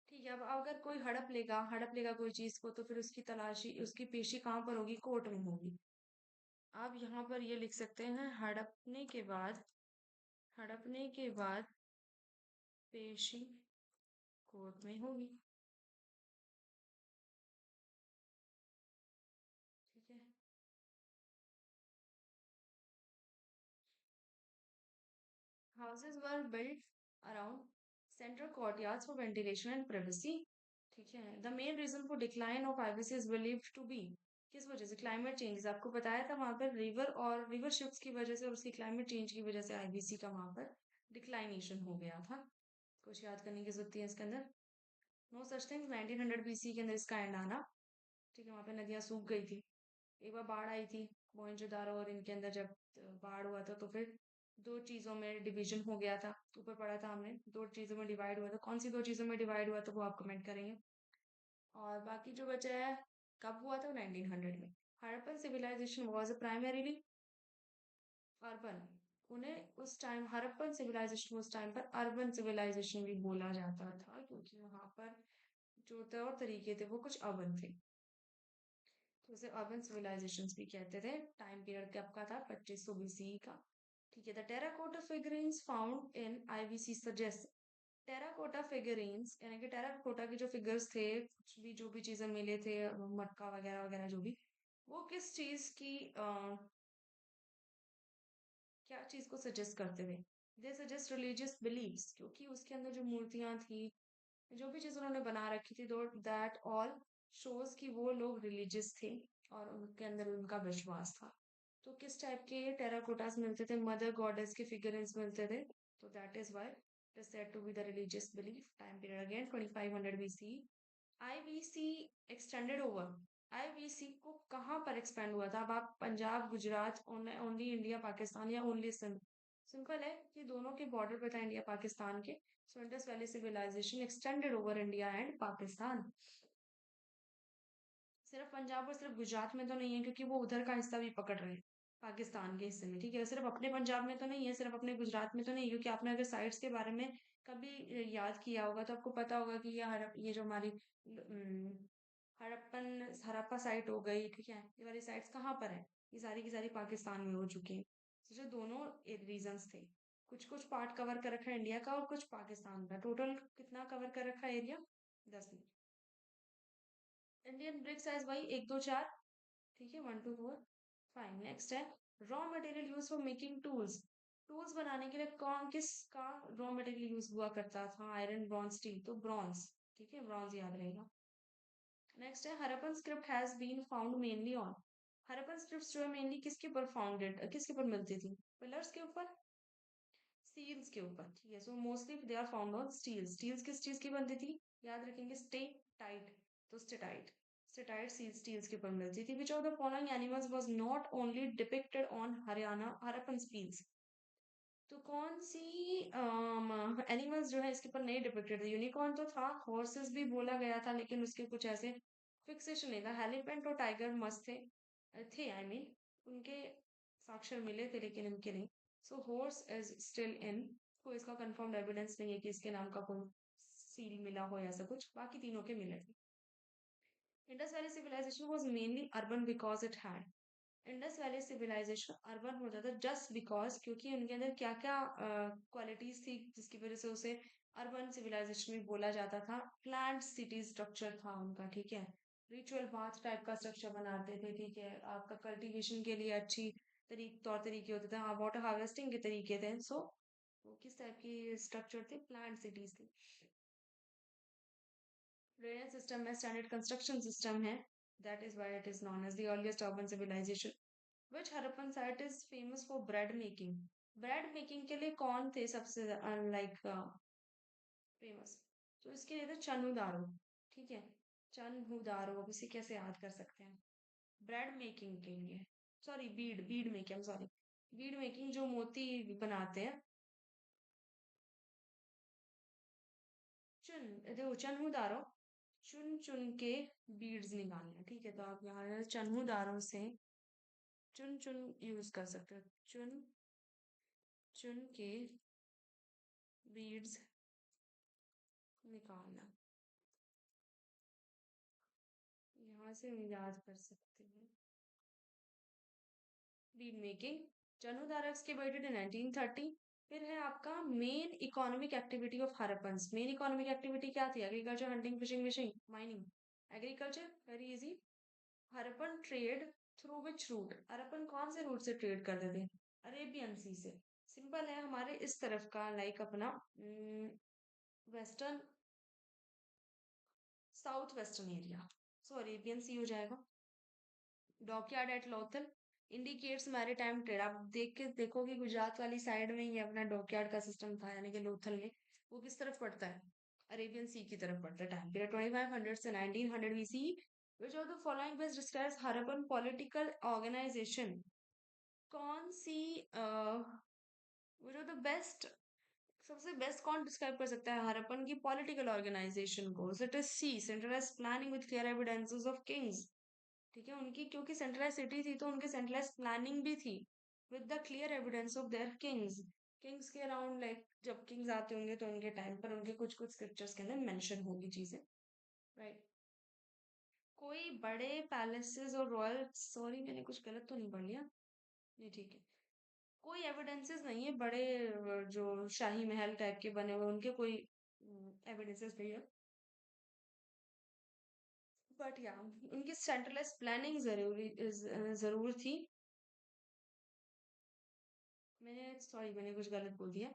ठीक है, अब अगर कोई हड़प लेगा कोई चीज को, तो फिर उसकी तलाशी, उसकी पेशी कहाँ पर होगी? कोर्ट में होगी। आप यहाँ पर ये लिख सकते हैं, हड़पने के बाद पेशी कोर्ट में होगी। ठीक है। Houses were built around central courtyards for ventilation and privacy. ठीक है। The main reason for decline of IBC is believed to be, किस वजह से? Climate changes. आपको बताया था वहां पर रिवर शिफ्ट की वजह से और उसकी क्लाइमेट चेंज की वजह से आईबीसी का वहां पर डिक्लाइनेशन हो गया था। कुछ याद करने की जरूरत है इसके अंदर। नो सच थिंग 1900 बीसी के अंदर इसका एंड आना। ठीक है, वहां पे नदियां सूख गई थी। एक बार बाढ़ आई थी मोहनजोदारो और इनके अंदर, जब बाढ़ हुआ था तो फिर दो चीजों में डिवीजन हो गया था। ऊपर पढ़ा था हमने, दो चीजों में डिवाइड हुआ था। कौन सी दो चीजों में डिवाइड हुआ था वो आप कमेंट करेंगे। और बाकी जो बचा है, कब हुआ था? 1900 में। Harappan civilization was primarily urban. उन्हें उस टाइम हड़प्पन सिविलाइजेशन, उस टाइम पर अर्बन सिविलाइजेशन भी बोला जाता था, क्योंकि वहां पर जो तौर तरीके थे वो कुछ अर्बन थे, तो उसे अर्बन सिविलाइजेशंस भी कहते थे। टाइम पीरियड कब का था? 2500 बीसी का। ठीक है। The terracotta figurines found in IBC suggest, terracotta figurines यानी कि टेराकोटा के जो फिगर्स थे, कुछ भी जो भी चीजें मिले थे, मटका वगैरह वगैरह जो भी, वो किस चीज की क्या चीज को सजेस्ट करते थे? दे सजेस्ट रिलीजियस बिलीव्स, क्योंकि उसके अंदर जो मूर्तियां थी, जो भी चीज उन्होंने बना रखी थी, दो दैट ऑल शोज कि वो लोग रिलीजियस थे और उनके अंदर उनका विश्वास था। तो किस टाइप के टेराकोटास मिलते थे? मदर गॉडेस के फिगरेंस मिलते थे, तो that is why it is said to be the religious belief. Time period again 2500 BC. IBC extended over, IBC को कहाँ पर एक्सपेंड हुआ था? अब आप पंजाब, गुजरात, ओनली इंडिया पाकिस्तान, या ओनली सिंध? सिंपल है कि दोनों के बॉर्डर पे था इंडिया पाकिस्तान के। So Indus valley civilization extended over India and Pakistan. सिर्फ पंजाब और सिर्फ गुजरात में तो नहीं है, क्योंकि वो उधर का हिस्सा भी पकड़ रहे हैं पाकिस्तान के हिस्से में। ठीक है, सिर्फ अपने पंजाब में तो नहीं है, सिर्फ अपने गुजरात में तो नहीं, क्योंकि आपने अगर साइट्स के बारे में कभी याद किया होगा तो आपको पता होगा कि ये जो हमारी हड़प्पा साइट हो गई, ठीक है, ये वाली साइट्स कहाँ पर है? ये सारी की सारी पाकिस्तान में हो चुकी हैं। तो जो दोनों रीजन्स थे, कुछ कुछ पार्ट कवर कर रखा है इंडिया का और कुछ पाकिस्तान का। टोटल कितना कवर कर रखा है एरिया? 10। इंडियन ब्रिक साइज भाई 1 2 4। ठीक है, 1 2 4। फाइन, नेक्स्ट है raw material use for making tools. Tools बनाने के लिए कौन किस का रॉ मटेरियल यूज हुआ करता था? आयरन, ब्रॉन्ज, स्टील, तो ब्रॉन्ज। ठीक है, ब्रॉन्ज याद रहेगा। नेक्स्ट है Harappan script has been found mainly on, Harappan script जो है मेनली किसके ऊपर फाउंडेड, किसके ऊपर मिलती थी? पिलर्स के ऊपर, स्टील्स के ऊपर। ठीक है, so mostly they are found on steel. Steels किस चीज की बनती थी? याद रखेंगे, स्टे टाइट, तो स्टेटाइट, स्टेटाइट स्टील्स के ऊपर मिलती थी। Which of the following animals was not only depicted on Haryana Harappan steels, तो कौन सी एनिमल्स जो है इसके ऊपर नहीं डिपिक्टेड थे? यूनिकॉर्न तो था, हॉर्सेस भी बोला गया था, लेकिन उसके कुछ ऐसे फिक्सेशन नहीं था। हेलीपेंट और टाइगर मस्त थे आई मीन, उनके साक्ष्य मिले थे लेकिन इनके नहीं। सो हॉर्स इज स्टिल इन, कोई इसका कंफर्म एविडेंस नहीं है कि इसके नाम का कोई सील मिला हो ऐसा कुछ, बाकी तीनों के मिले थे। Indus valley civilization was mainly urban because it had, Indus valley civilization urban होता था जस्ट बिकॉज, क्योंकि उनके अंदर क्या क्या क्वालिटीज थी जिसकी वजह से उसे अर्बन सिविलाइजेशन भी बोला जाता था। प्लांट सिटी स्ट्रक्चर था उनका, ठीक है, रिचुअल बाथ टाइप का स्ट्रक्चर बनाते थे, ठीक है, आपका कल्टीवेशन के लिए अच्छी तौर तरीके होते थे, हाँ, वाटर हार्वेस्टिंग के तरीके थे। सो वो किस टाइप की स्ट्रक्चर थे? प्लांट सिटीज थी। ड्रेनेज सिस्टम में स्टैंडर्ड कंस्ट्रक्शन सिस्टम है, that is why it is known as the earliest urban civilization. Which Harappan site is famous for bread making? Bread making के लिए कौन थे सबसे लाइक फेमस? तो इसके लिए थे चनुदारो। ठीक है, चनुदारो, अब इसे कैसे याद कर सकते हैं? ब्रेड मेकिंग के लिए, sorry Beed bead making, sorry bead making, जो मोती बनाते हैं, देखो चन्हु चुन चुन के बीड्स निकालना, ठीक है? तो आप यहाँ चन्हु दारों से चुन चुन यूज कर सकते हो, चुन चुन के बीड्स निकालना, यहाँ से याद कर सकते हैं। बीड मेकिंग, चन्हु दारो एक्सकेवेटेड इन 1930। फिर है आपका main economic activity of Harappans. Main economic activity क्या थी? Agriculture, hunting, fishing, fishing, mining. Agriculture, very easy. Harappan trade through which route? Harappan कौन से रूट से ट्रेड करते थे? अरेबियन सी से। सिंपल है, हमारे इस तरफ का लाइक अपना western, south western area, so Arabian sea हो जाएगा। Dockyard at Lothal indicates maritime trade. आप देख के देखो कि गुजरात वाली साइड में ये अपना डॉकयार्ड का सिस्टम था, यानी कि लोथल में। वो किस तरफ पड़ता है? अरेबियन सी की तरफ पड़ता है। टाइम पीरियड 2500 से 1900 BC. Which of the following best describes Harappan political organization? कौन सी विच ऑफ द बेस्ट, सबसे बेस्ट कौन डिस्क्राइब कर सकता है हरप्पन की पॉलिटिकल ऑर्गेनाइजेशन को? It is C, centralized planning with clear evidences of kings. ठीक है, उनकी क्योंकि सेंट्रलाइज सिटी थी तो उनकी सेंट्रलाइज प्लानिंग भी थी with the clear evidence of their Kings. Kings के अराउंड, लाइक जब किंग्स आते होंगे तो उनके टाइम पर उनके कुछ कुछ स्क्रिप्चर्स के अंदर मेंशन होगी चीजें, राइट? कोई बड़े पैलेसेस और रॉयल, सॉरी मैंने कुछ गलत तो नहीं पढ़ लिया? नहीं, ठीक है। कोई एविडेंसेस नहीं है बड़े जो शाही महल टाइप के बने हुए उनके कोई एविडेंसेस नहीं है, बट या उनकी सेंट्रलाइज प्लानिंग जरूर थी। मैंने कुछ गलत बोल दिया।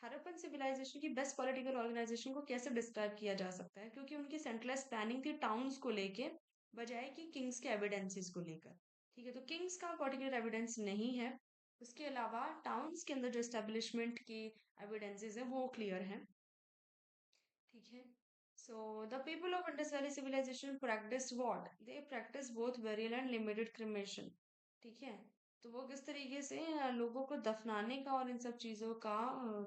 हड़प्पन सिविलाइजेशन की बेस्ट पॉलिटिकल ऑर्गेनाइजेशन को कैसे डिस्क्राइब किया जा सकता है? क्योंकि उनकी सेंट्रलाइज प्लानिंग थी टाउन्स को लेके, बजाय कि किंग्स के एविडेंसेस को लेकर। ठीक है, तो किंग्स का पर्टिकुलर एविडेंस नहीं है। उसके अलावा टाउन्स के अंदर जो एस्टेब्लिशमेंट के एविडेंसेस है वो क्लियर है। ठीक है, so the people of Indus valley civilization practice what? They practice both burial and limited cremation. ठीक है, तो वो किस तरीके से लोगों को दफनाने का और इन सब चीजों का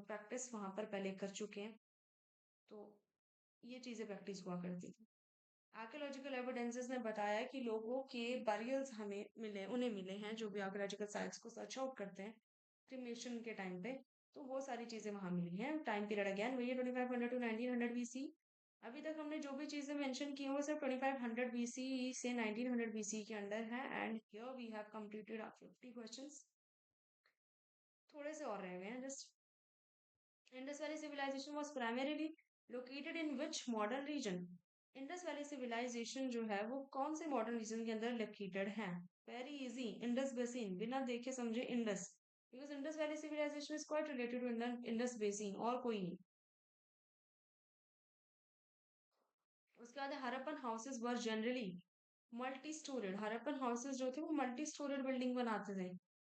प्रैक्टिस वहां पर पहले कर चुके हैं। तो ये चीजें प्रैक्टिस हुआ करती थी। आर्कियोलॉजिकल एविडेंसेस ने बताया कि लोगों के बरियल्स हमें मिले, उन्हें मिले हैं जो भी आर्कियोलॉजिकल साइट्स को सर्च आउट करते हैं क्रिमेशन के टाइम पे, तो वो सारी चीजें वहां मिली हैं। टाइम पीरियड अगेन वही 2500 टू 1900 बीसी। अभी तक हमने जो भी चीजें मेंशन की हैं वो सिर्फ 2500 बीसी से 1900 बीसी के अंडर है। And here we have completed our 50 questions. थोड़े से और रह गए हैं just. Indus valley civilization was primarily located in which modern region? Indus valley civilization जो है वो कौन से मॉडर्न रीजन के अंदर लोकेटेड है? वेरी इजी, इंडस बेसिन, बिना देखे समझे Indus, because Indus valley civilization is quite related to Indus basin, और कोई नहीं। उसके बाद Harappan houses were generally multi storeyed. Harappan houses जो थे वो मल्टी स्टोरेड बिल्डिंग बनाते थे,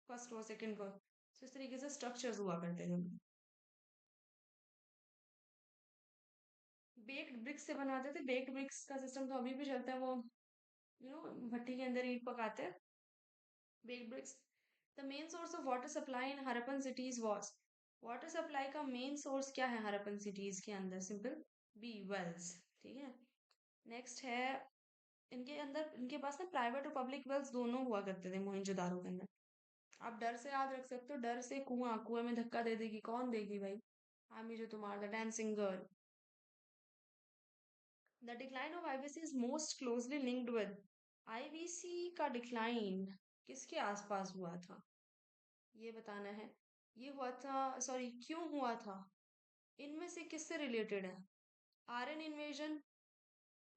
फर्स्ट फ्लोर सेकंड फ्लोर, तो इस तरीके से स्ट्रक्चर्स हुआ करते थे। बेक्ड ब्रिक्स से बनाते थे। बेक्ड ब्रिक्स का सिस्टम तो अभी भी चलता है, वो भट्टी के अंदर ईंट पकाते हैं, baked bricks. The main source of water supply in Harappan cities was? Water supply का मेन सोर्स क्या है हरप्पन सिटीज के अंदर? Simple, B, wells. ठीक है, नेक्स्ट है, इनके अंदर इनके पास ना प्राइवेट और पब्लिक वेल्स दोनों हुआ करते थे मोहनजोदारो के अंदर। आप डर से याद रख सकते हो, डर से कुआं, कुएं में धक्का दे देगी कौन देगी भाई? आमी जो तुम्हारा the dancing girl. The decline of IBC is most closely linked with? IBC का डिक्लाइन किसके आसपास हुआ था ये बताना है। ये हुआ था, सॉरी क्यों हुआ था, इनमें से किससे रिलेटेड है? Aryan invasion,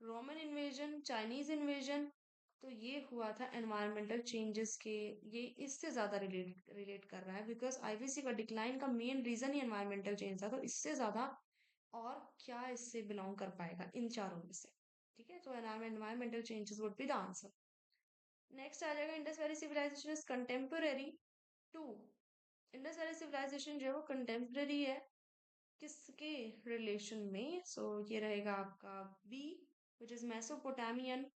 Roman invasion, Chinese invasion? तो ये हुआ था एनवायरमेंटल चेंजेस के, ये इससे ज्यादा रिलेट कर रहा है, बिकॉज आईबीसी का डिक्लाइन का मेन रीजन ही एनवायरमेंटल चेंज था, तो इससे ज्यादा और क्या इससे बिलोंग कर पाएगा इन चारों में से? ठीक है, तो environmental changes would be the answer. Next आ जाएगा, Indus valley civilization is contemporary to? Indus valley civilization जो है वो कंटेम्पररी है किसके रिलेशन में? सो ये रहेगा आपका B, which is Mesopotamian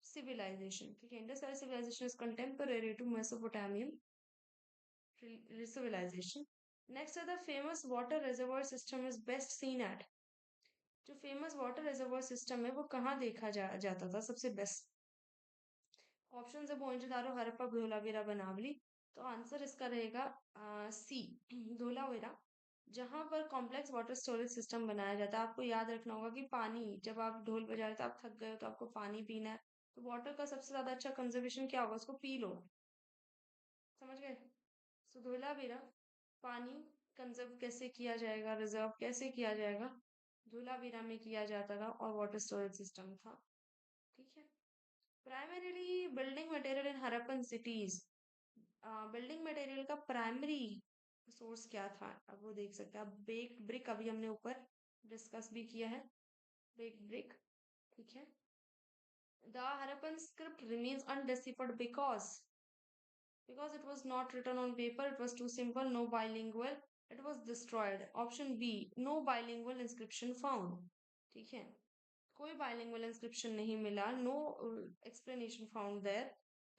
civilization. ठीक है, Indus valley civilization is contemporary to Mesopotamian civilization. Next है the famous water reservoir system is best seen at? जो फेमस वाटर रिजर्वोयर सिस्टम है वो कहाँ देखा जाता था सबसे बेस्ट? ऑप्शन है मोहनजोदारो, हड़प्पा, धोलावीरा, बनावली। तो आंसर इसका रहेगा सी, धोलावीरा। जहां पर कॉम्प्लेक्स वाटर स्टोरेज सिस्टम बनाया जाता है। आपको याद रखना होगा कि पानी, जब आप ढोल बजा रहे थे, आप थक गए हो तो आपको पानी पीना है, तो वाटर का सबसे ज्यादा अच्छा कंजर्वेशन क्या होगा? उसको पी लो। समझ गए? सो धोलावीरा, पानी कंजर्व कैसे किया जाएगा, रिजर्व कैसे किया जाएगा, धोलावीरा में किया जाता था और वाटर स्टोरेज सिस्टम था। ठीक है। Primarily building material in Harappan cities, building material का प्राइमरी सोर्स क्या था? अब वो देख सकते हैं। अब बेक्ड ब्रिक अभी हमने ऊपर डिस्कस भी किया है, बेक्ड ब्रिक। ठीक है। The Harappan script remains undeciphered because it was not written on paper, it was too simple, no bilingual, it was destroyed. Option B, no bilingual inscription found. ठीक है, कोई bilingual inscription नहीं मिला, no explanation found there.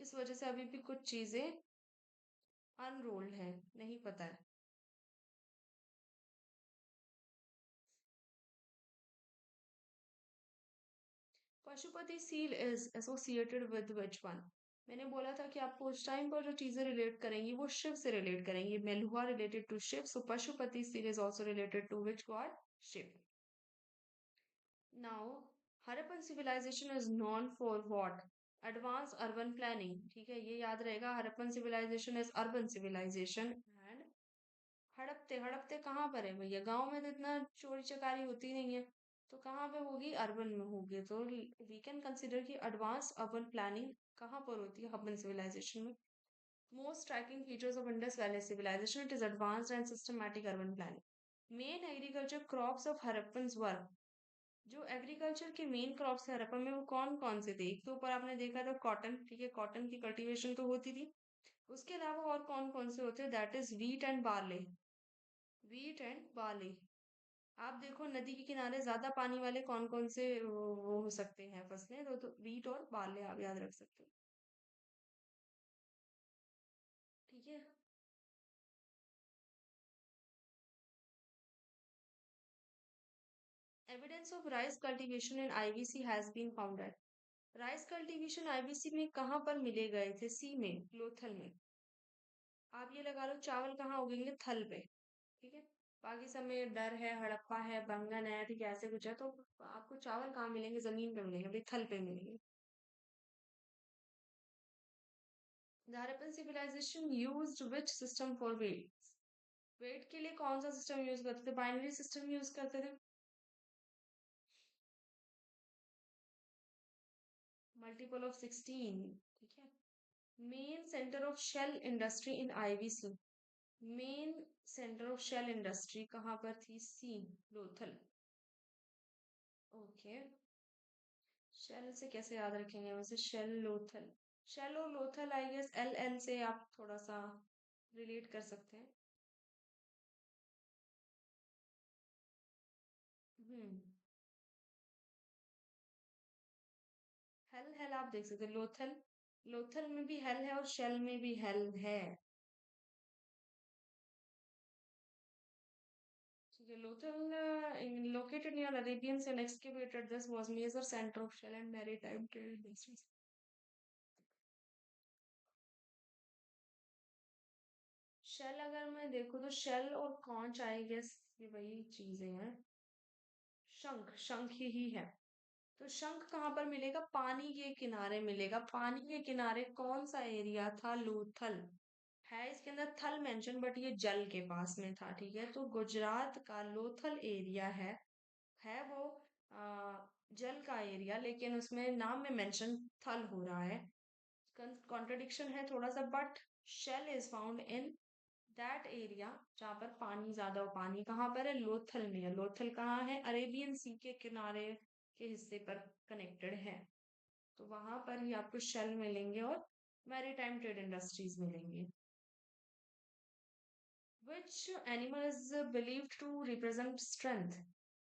इस वजह से अभी भी कुछ चीजें अनरोल्ड है, नहीं पता है। Pashupati seal is associated with which one? मैंने बोला था कि आपको उस टाइम पर जो चीजें रिलेट करेंगी वो शिव से रिलेट करेंगी। Meluha related to Shiva, so Pashupati seal is also related to which god? Shiva. Now Harappan civilization is known for what? Advance urban planning. ठीक है, ये याद रहेगा। Harappan civilization is urban civilization. And हड़प्पते, हड़प्पते कहाँ पर है भैया? गांव में तो इतना चोरी चकारी होती नहीं है, तो कहाँ पे होगी? अर्बन में होगी। तो वी कैन कंसिडर कि एडवांस अर्बन प्लानिंग कहाँ पर होती है? हरप्पन सिविलाइजेशन में। Most striking features of Indus valley civilization, it is advanced and systematic urban planning. Main agriculture crops of Harappan were, जो एग्रीकल्चर के मेन क्रॉप्स है हड़प्पा में वो कौन कौन से थे? एक तो ऊपर आपने देखा था कॉटन, ठीक है, कॉटन की कल्टीवेशन तो होती थी। उसके अलावा और कौन कौन से होते हैं? That is wheat and barley. Wheat and barley. आप देखो नदी के किनारे ज्यादा पानी वाले कौन कौन से वो हो सकते हैं फसलें, तो वीट और बार्ले आप याद रख सकते हो। ठीक है। Evidence of rice cultivation in IVC has been founded. Rice cultivation IVC में कहाँ पर मिले गए थे? सी में, लोथल में। आप ये लगा लो चावल कहाँ उगेंगे? थल पे। ठीक है। बाकी सब में डर है, हड़प्पा है, बंगन है, ठीक है, ऐसे कुछ है। तो आपको चावल कहाँ मिलेंगे? जमीन पे मिलेंगे भाई, थल पे मिलेंगे। The Harappan civilization used which system for weight? Weight के लिए कौन सा सिस्टम यूज करते थे? बाइनरी सिस्टम यूज करते थे। Multiple of 16। ठीक है। Main centre of shell industry in IVC, main centre of shell industry कहाँ पर थी? सी, लोथल। ओके। शेल से कैसे याद रखेंगे वैसे? शेल, लोथल, शेल और Lothal, I guess L L से आप थोड़ा सा रिलेट कर सकते हैं। हम्म। हेल, हेल आप देख सकते हैं, लोथल, लोथल में भी हेल है और शेल में भी हेल है। ठीक है। Lothal located near Arabian Sea and excavated, this was major center of shell and maritime trade industries. Shell अगर मैं देखूँ तो शेल और कॉन्च, आई गेस ये वही चीजें हैं। शंख, शंख ही है। तो शंख कहाँ पर मिलेगा? पानी के किनारे मिलेगा। पानी के किनारे कौन सा एरिया था? लोथल है इसके अंदर थल मेंशन, बट ये जल के पास में था। ठीक है, तो गुजरात का लोथल एरिया है वो जल का एरिया, लेकिन उसमें नाम में मेंशन थल हो रहा है। कॉन्ट्रडिक्शन है थोड़ा सा, but shell is found in that area जहाँ पर पानी ज्यादा हो। पानी कहाँ पर है? लोथल में है। लोथल कहाँ है? अरेबियन सी के किनारे के हिस्से पर कनेक्टेड है। तो वहां पर ही आपको शेल मिलेंगे और मैरीटाइम ट्रेड इंडस्ट्रीज मिलेंगे। Which animal is believed to represent strength?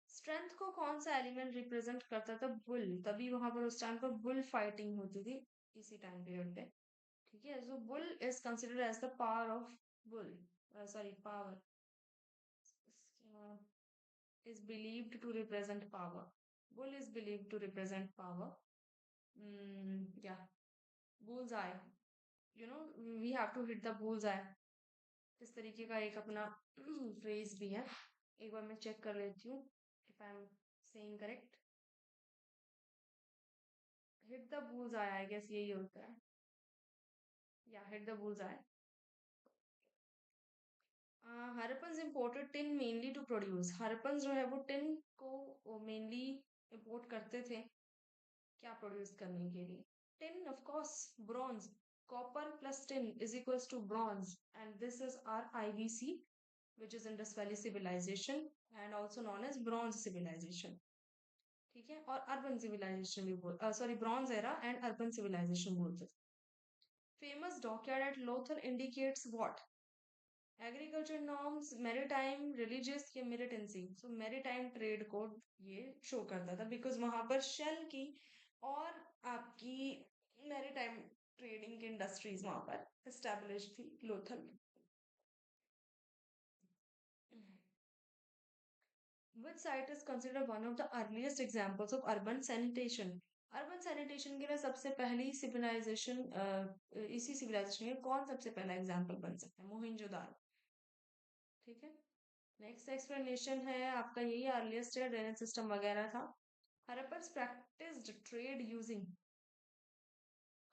Strength को कौन सा एलिमेंट रिप्रेजेंट करता था? बुल। तभी वहां पर उस टाइम पर बुल फाइटिंग होती थी, इसी टाइम पीरियड पे। ठीक है, so bull is considered as the power of bull, sorry power, is believed to represent power. Bull is believed to represent power. Yeah, bullseye. You know, we have to hit the bullseye. इस तरीके का एक अपना फ्रेज भी है. एक बार मैं चेक कर लेती हूँ if I'm saying correct. Hit the bullseye, I guess यही होता है. Yeah, hit the bullseye. Harappans imported tin mainly to produce. Harappans जो है वो tin को mainly import करते थे क्या प्रोड्यूस करने के लिए. Tin, of course, bronze. Copper plus tin is equals to bronze, and this is our IBC, which is Indus Valley Civilization and also known as Bronze Civilization. ठीक है. और अर्बन सिविलाइजेशन भी sorry bronze era and urban civilization बोलते. Famous dockyard at Lothal indicates what. Agriculture norms, maritime, religious या मिलिटेंसी. सो मैरीटाइम ट्रेड कोड ये शो करता था बिकॉज वहां पर शेल की और आपकी मैरीटाइम ट्रेडिंग की इंडस्ट्रीज वहां पर एस्टेब्लिश थी लोथल में. Which site is considered one of the earliest examples of urban sanitation? Urban sanitation के लिए सबसे पहली सिविलाइजेशन इसी सिविलाइजेशन के कौन सबसे पहला एग्जाम्पल बन सकता है. मोहिंजोदारो. ठीक है. नेक्स्ट एक्सप्लेनेशन है आपका यही अर्लीस्ट है ड्रेनेज सिस्टम वगैरह था. Harappans practised trade using.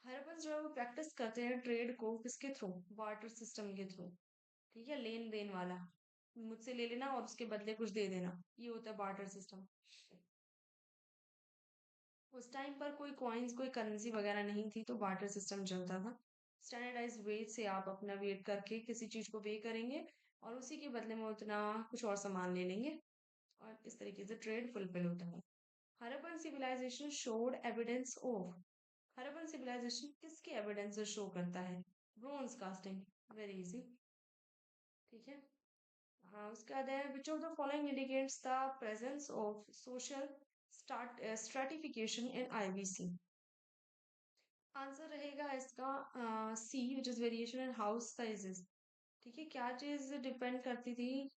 Harappans जो है वो प्रैक्टिस करते हैं ट्रेड को किसके थ्रू. वाटर सिस्टम के थ्रू. ठीक है. लेन देन वाला. मुझसे ले लेना और उसके बदले कुछ दे देना. ये होता है बार्टर सिस्टम. उस टाइम पर कोई कॉइन्स कोई करेंसी वगैरह नहीं थी तो बार्टर सिस्टम चलता था. स्टैंडर्डाइज वेट से आप अपना वेट करके किसी चीज को पे करेंगे और उसी के बदले में उतना कुछ और सामान ले लेंगे और इस तरीके से ट्रेड फुलफिल होता है. Harappan civilization showed evidence of. Harappan civilization किसके एविडेंस शो करता है. Bronze casting. Very easy. ठीक है. हाँ, उसके बाद है which of the following indicates the presence of social stratification in IBC. Answer रहेगा इसका C which is variation in house sizes. ठीक है. क्या चीज डिपेंड करती थी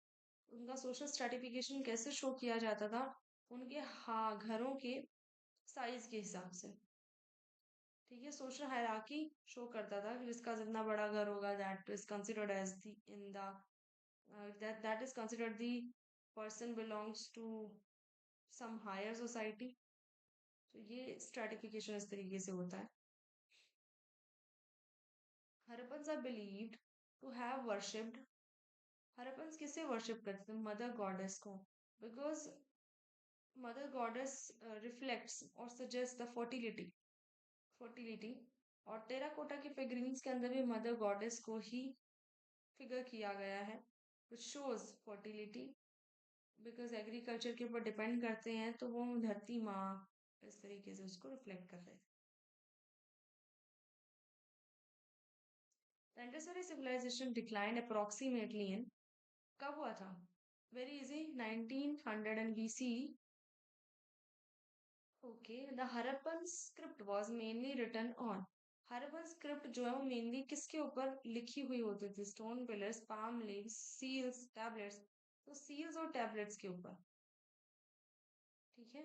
उनका सोशल स्ट्रैटिफिकेशन कैसे शो किया जाता था. उनके हाँ घरों के साइज के हिसाब से. ठीक है. सोशल हायरार्की शो करता था कि जिसका जितना बड़ा घर होगा that is considered as the in the that is considered the person belongs to some higher society. तो ये stratification इस तरीके से होता है. Harappans are believed to have worshipped. Harappans किसे worship करते थे. मदर गॉडेस को. Because mother goddess reflects or suggests the fertility. और टेराकोटा की फिगरीन्स के अंदर भी मदर गॉडेस को ही फिगर किया गया है which shows fertility. Because agriculture के ऊपर डिपेंड करते हैं तो वो धरती माँ इस तरीके से उसको रिफ्लेक्ट कर रहे हैं. The Indus civilization declined approximately in. कब हुआ था. Very easy. 1900 BC. Okay. The Harappan script was mainly written on. Harappan script जो है वो मेनली किसके ऊपर लिखी हुई होती थी. Stone pillars, palm leaves, seals, tablets. तो सील्स और टैबलेट्स के ऊपर. ठीक है.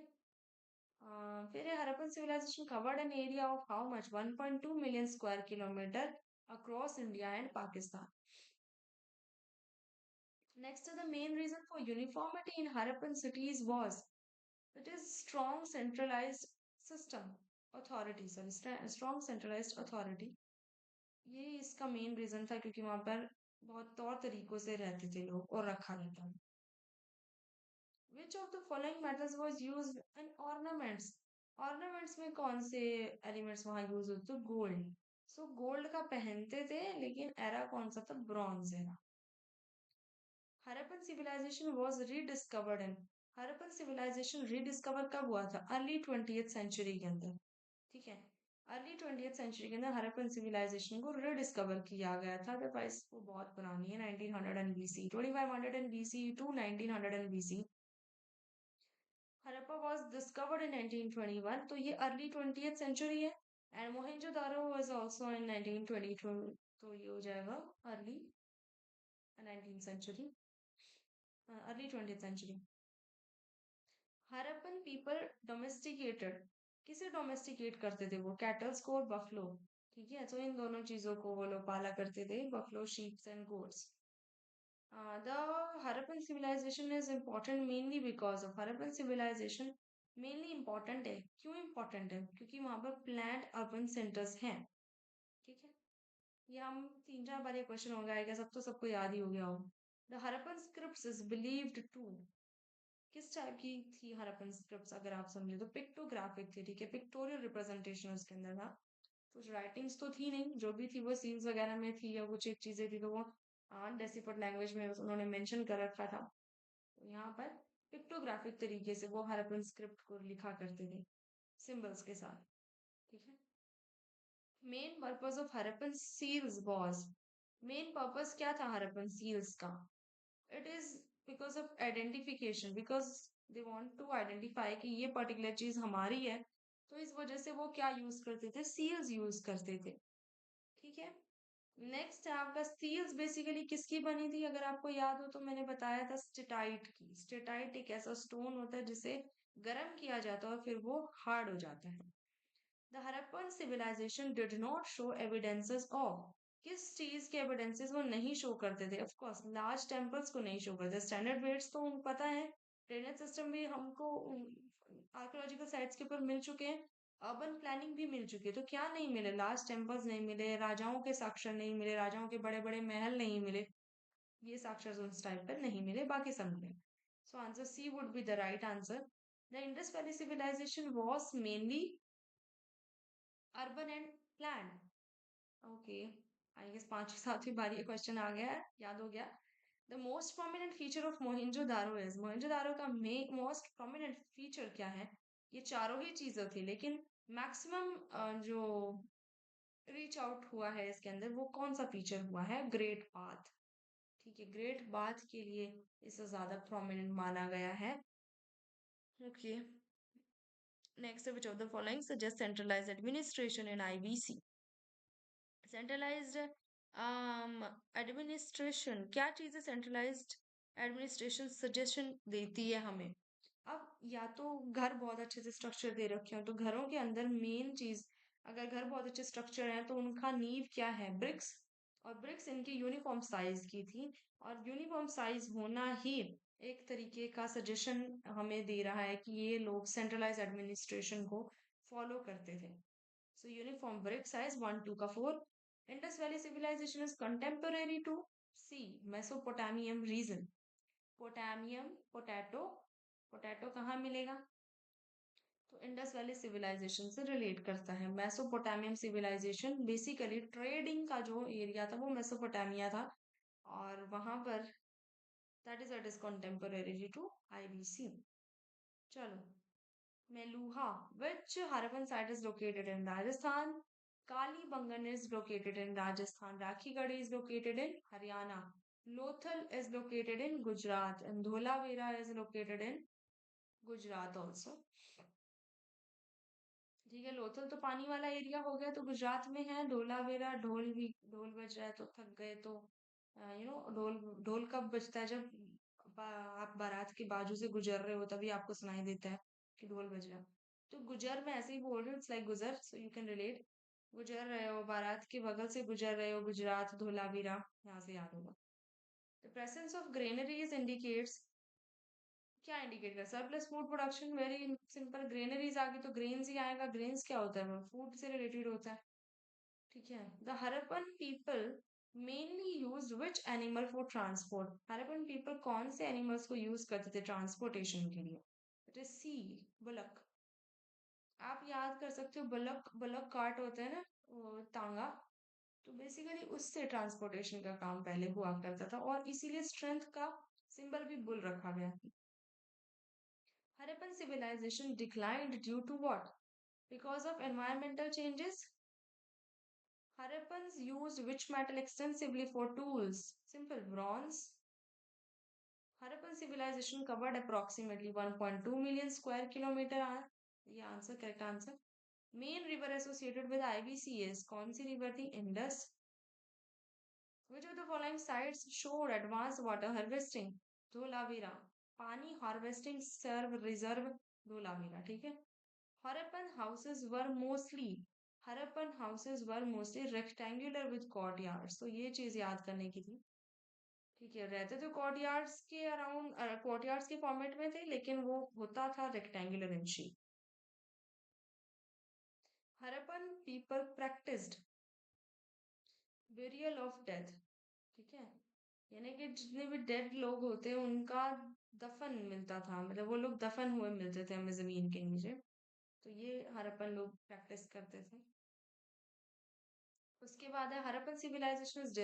फिर Harappan civilization covered an area of how much 1.2 million square kilometre across India and Pakistan. Next, the main reason for uniformity in Harappan cities was it is strong centralized system authority. Sorry, strong centralized authority. ये इसका मेन रीजन था क्योंकि वहां पर बहुत तौर तरीकों से रहते थे लोग और रखा रहता था. Which of the following methods was used in ornaments? Ornaments में कौन से एलिमेंट्स वहां यूज होते थे. गोल्ड. सो गोल्ड का पहनते थे लेकिन एरा कौन सा था. Bronze era. Harappan civilization was rediscovered in. Harappan civilization rediscover कब हुआ था. अर्ली 20th सेंचुरी के अंदर. ठीक है. अर्ली 20th सेंचुरी के अंदर हरप्पन सिविलाइजेशन को रीडिस्कवर किया गया था. अदरवाइज वो बहुत पुरानी है. 1900 BC, 2500 BC to 1900 BC. Harappa was discovered in 1921. तो ये अर्ली 20th सेंचुरी है. And Mohenjodaro was also in 1922. तो ये हो जाएगा early 19th century. Early 20th century. Harappan people domesticated, किसे डोमेस्टिकेट करते थे वो? कैटल्स को और बफलो। ठीक है, तो इन दोनों चीजों को वो लोग पाला करते थे, buffalo, sheeps and goats. The Harappan civilization is important mainly because of Harappan civilization mainly important है. क्यों important है? क्योंकि वहां पर planned urban centers हैं. ठीक है, ये हम 3-4 बार ये क्वेश्चन हो गया, सब तो सबको याद ही हो गया हो. The Harappan scripts is believed to, किस टाइप की थी हरप्पन स्क्रिप्ट्स? अगर आप समझे तो पिक्टोग्राफिक थी. ठीक है, पिक्टोरियल रिप्रेजेंटेशन उसके अंदर था. कुछ राइटिंग्स तो थी नहीं, जो भी थी वो सील्स वगैरह में थी या कुछ एक चीजें थी तो वो डेसिपट लैंग्वेज में उन्होंने मेंशन कर रखा था. तो यहाँ पर पिक्टोग्राफिक तरीके से वो हरप्पन स्क्रिप्ट को लिखा करते थे सिंबल्स के साथ. ठीक है, main purpose of Harappan seals was, main purpose क्या था हरप्पन सील्स का? It is because of identification, because they want to identify कि ये पर्टिकुलर चीज हमारी है. तो इस वजह से वो क्या यूज करते थे? सील्स यूज करते थे. ठीक है, नेक्स्ट है आपका सील्स बेसिकली किसकी बनी थी? अगर आपको याद हो तो मैंने बताया था स्टेटाइट की. स्टेटाइट एक ऐसा स्टोन होता है जिसे गर्म किया जाता है और फिर वो हार्ड हो जाता है. The Harappan civilization did not show evidences of, किस चीज के एविडेंसेस वो नहीं शो करते थे? ऑफ कोर्स लार्ज टेम्पल्स को नहीं शो करते. स्टैंडर्ड वेट्स तो पता है, ड्रेनेज सिस्टम भी हमको आर्कोलॉजिकल साइट्स के ऊपर मिल चुके हैं, अर्बन प्लानिंग भी मिल चुकी है. तो क्या नहीं मिले? लार्ज टेम्पल्स नहीं मिले, राजाओं के साक्षर नहीं मिले, राजाओं के बड़े बड़े महल नहीं मिले, ये साक्षर उस टाइम पर नहीं मिले, बाकी सब मिले. So answer C would be the right answer. The Indus valley civilization was mainly urban and plan. Okay, I guess 5 7वीं बार ये क्वेश्चन आ गया है, याद हो गया. The most prominent feature of Mohenjodaro is, Mohenjodaro का मोस्ट प्रोमिनेंट फीचर क्या है? ये चारों ही चीजें थी, लेकिन मैक्सिमम जो रीच आउट हुआ है इसके अंदर वो कौन सा फीचर हुआ है? Great bath. ठीक है, ग्रेट बाथ के लिए इसे ज्यादा प्रोमिनेंट माना गया है. Okay, next which of the following suggest centralised administration in IBC? Centralised administration, क्या चीजें सेंट्रलाइज्ड एडमिनिस्ट्रेशन सजेशन देती है हमें? अब या तो घर बहुत अच्छे से स्ट्रक्चर दे रखे हो, तो घरों के अंदर मेन चीज, अगर घर बहुत अच्छे स्ट्रक्चर है तो उनका नींव क्या है? ब्रिक्स. और ब्रिक्स इनकी यूनिफॉर्म साइज की थी, और यूनिफॉर्म साइज होना ही एक तरीके का सजेशन हमें दे रहा है कि ये लोग सेंट्रलाइज एडमिनिस्ट्रेशन को फॉलो करते थे. So uniform brick size 1:4. Indus valley civilization is contemporary to C Mesopotamian region. Potamian, potato, potato कहाँ मिलेगा? तो इंडस वैली सिविलाइजेशन से रिलेट करता है. मेसोपोटामियम सिविलाइजेशन बेसिकली ट्रेडिंग का जो एरिया था वो मेसोपोटामिया था, और वहां पर that is contemporary to IBC. चलो, Meluha, which Harapan site is located in Rajasthan? Kalibangan is located in Rajasthan. Rakhigarh is located in Haryana. Lothal is located in Gujarat, and Dholavira is located in Gujarat also. ठीक है, लोथल तो पानी वाला एरिया हो गया, तो गुजरात में है. ढोलावेरा, ढोल भी, ढोल बज रहा है तो थक गए तो ढोल, ढोल कब बजता है? जब आप बारात के बाजू से गुजर रहे हो तभी आपको सुनाई देता है कि ढोल बज रहा है. तो गुजर में ऐसे ही बोल रहे हो, इट्स लाइक गुजर, सो यू कैन रिलेट. गुजर रहे हो, बारात के बगल से गुजर रहे हो, गुजरात, धोलावीरा, यहाँ से याद होगा. The presence of granaries indicates, क्या इंडिकेट कर? Surplus food production. Very simple, granaries आ गई तो ग्रेन्स ही आएगा. ग्रेन्स क्या होता है? फूड से रिलेटेड होता है. ठीक है, the Harappan people mainly use which animal for transport? Harappan people कौन से एनिमल्स को यूज करते थे ट्रांसपोर्टेशन के लिए? इट इज सी, बलक. आप याद कर सकते हो, बलक, बलक कार्ट होता है ना, तांगा. तो बेसिकली उससे ट्रांसपोर्टेशन का काम पहले हुआ करता था, और इसीलिए स्ट्रेंथ का सिंबल भी बुल रखा गया. Harappan civilization declined due to what? Because of environmental changes. Harappans used which metal extensively for tools? Simple, bronze. Harappan civilization covered approximately 1.2 million square kilometer. The answer, correct answer. Main river associated with IBC is कौन सी river थी? Indus. Which of the following sites showed advanced water harvesting? Dholavira. पानी हार्वेस्टिंग सर्व रिजर्व धोलावीरा, ठीक है। Harappan houses were mostly Harappan houses were mostly rectangular with courtyards, तो ये चीज याद करने की थी। ठीक है, रहते तो courtyards के अराउंड, courtyards के फॉर्मेट में थे, लेकिन वो होता था rectangular in shape. Harappan people practised burial of death, ठीक है, यानी कि जितने भी डेड लोग होते हैं उनका दफन मिलता था, मतलब वो लोग दफन हुए मिलते थे हमें जमीन के नीचे। तो ये हड़प्पन लोग प्रैक्टिस करते थे। उसके बाद है Harappan civilisation is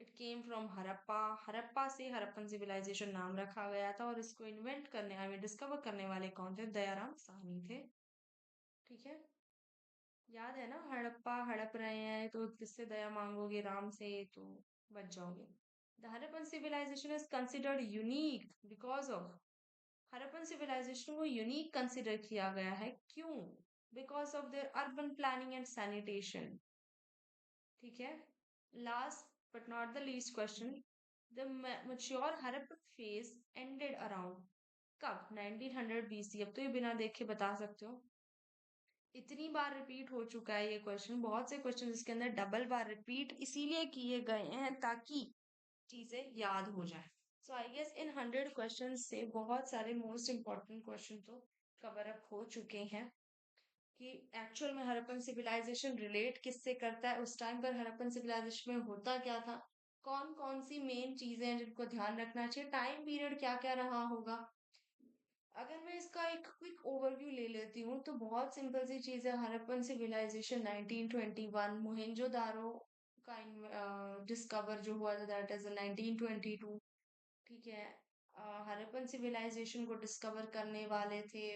it came from Harappa. Harappa से हड़प्पन सिविलाइजेशन नाम रखा गया था, और इसको इन्वेंट करने, आई मीन डिस्कवर करने वाले कौन थे? दयाराम साहनी थे। ठीक है, याद है ना, हड़प्पा हड़प रहे हैं तो किससे दया मांगोगे? राम से, तो बच जाओगे। The Harappan civilisation is considered unique because of, Harappan civilisation को यूनिक कंसिडर किया गया है, क्यों? Because of their urban planning and sanitation. ठीक है, last but not the least question, the mature Harappan phase ended around कब? 1900 बीसी। अब तो ये बिना देखे बता सकते हो, इतनी बार रिपीट हो चुका है ये क्वेश्चन। बहुत से क्वेश्चन इसके अंदर डबल बार रिपीट इसीलिए किए गए हैं ताकि चीजें याद हो जाए। सो आई गेस इन 100 क्वेश्चन से बहुत सारे मोस्ट इंपॉर्टेंट क्वेश्चन तो कवर अप हो चुके हैं कि एक्चुअल में हड़प्पन सिविलाइजेशन रिलेट किससे करता है, उस टाइम पर हड़प्पन सिविलाइजेशन में होता क्या था, कौन कौन सी मेन चीजें हैं जिनको ध्यान रखना चाहिए, टाइम पीरियड क्या क्या रहा होगा। अगर मैं इसका एक क्विक ओवरव्यू ले लेती हूँ तो बहुत सिंपल सी चीज है। हड़प्पन सिविलाइजेशन 1921, मोहेंजोदारो का डिस्कवर जो हुआ था दैट इज 1922। ठीक है, हड़प्पन सिविलाइजेशन को डिस्कवर करने वाले थे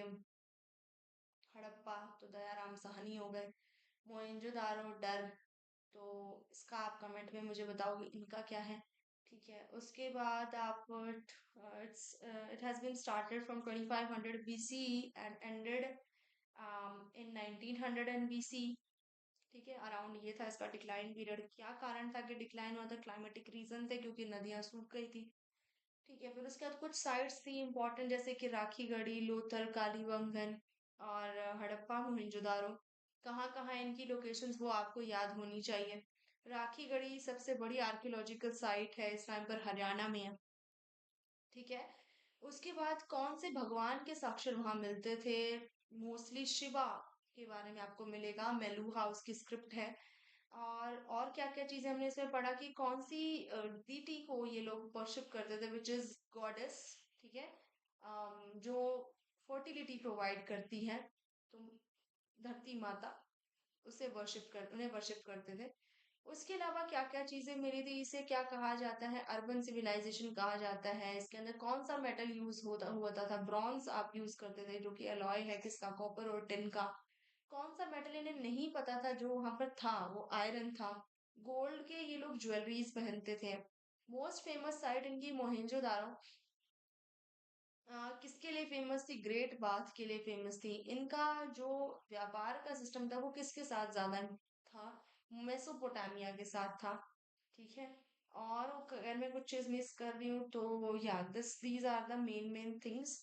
हड़प्पा, तो दयाराम साहनी हो गए। मोहेंजोदारो डर, तो इसका आप कमेंट में मुझे बताओगे इनका क्या है। ठीक है, उसके बाद आप it has been started from 2500 BC and ended in 1900 and BC। ठीक है, अराउंड ये था इसका डिक्लाइन पीरियड। क्या कारण था कि डिक्लाइन हुआ था? क्लाइमेटिक रीजन थे, क्योंकि नदियां सूख गई थी। ठीक है, फिर उसके बाद कुछ साइट्स थी इंपॉर्टेंट, जैसे कि राखी गढ़ी, लोथल, कालीबंगन और हड़प्पा मोहनजोदारो। कहाँ कहाँ इनकी लोकेशंस वो आपको याद होनी चाहिए। राखी गढ़ी सबसे बड़ी आर्कियोलॉजिकल साइट है, इस टाइम पर हरियाणा में है। ठीक है, उसके बाद कौन से भगवान के साक्षर वहां मिलते थे? मोस्टली शिवा के बारे में आपको मिलेगा, मेलुहा उसकी स्क्रिप्ट है। और क्या क्या चीजें हमने इसमें पढ़ा कि कौन सी डीटी को ये लोग वर्शिप करते थे, विच इज गॉडेस। ठीक है, जो फर्टिलिटी प्रोवाइड करती है, तो धरती माता, उन्हें वर्शिप करते थे। उसके अलावा क्या क्या चीजें मिली थी? इसे क्या कहा जाता है? अर्बन सिविलाइजेशन कहा जाता है। इसके अंदर कौन सा मेटल यूज होता हुआ था? ब्रॉन्ज आप यूज करते थे, जो कि अलॉय है किसका? कॉपर और टिन का। कौन सा मेटल इन्हें नहीं पता था जो वहां पर था? वो आयरन था। गोल्ड के ये लोग ज्वेलरीज पहनते थे। मोस्ट फेमस साइट इनकी मोहेंजोदारो किसके लिए फेमस थी? ग्रेट बाथ के लिए फेमस थी। इनका जो व्यापार का सिस्टम था वो किसके साथ ज्यादा था? मेसोपोटामिया के साथ था। ठीक है, और अगर मैं कुछ चीज मिस कर रही हूँ तो या this these are the main main things.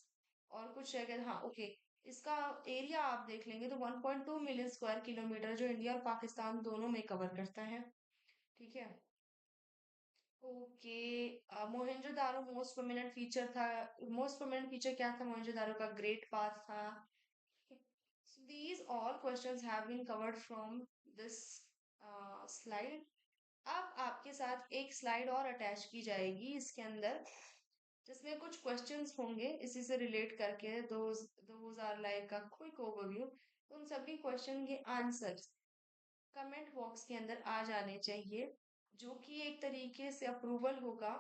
और कुछ है हाँ, ओके, इसका एरिया आप देख लेंगे तो 1.2 मिलियन स्क्वायर किलोमीटर, जो इंडिया और पाकिस्तान दोनों में कवर करता है। ठीक है, okay. Mohenjo-daro most prominent feature था, मोस्ट प्रोमिनेंट फीचर क्या था मोहेंजोदारो का? ग्रेट पाथ था। So these all questions have been covered from this slide. अब आपके साथ एक स्लाइड और अटैच की जाएगी इसके अंदर, जिसमें कुछ क्वेश्चंस होंगे इसी से रिलेट करके। Those are like a quick overview. उन सभी क्वेश्चन के आंसर्स कमेंट बॉक्स के अंदर आ जाने चाहिए, जो कि एक तरीके से अप्रूवल होगा,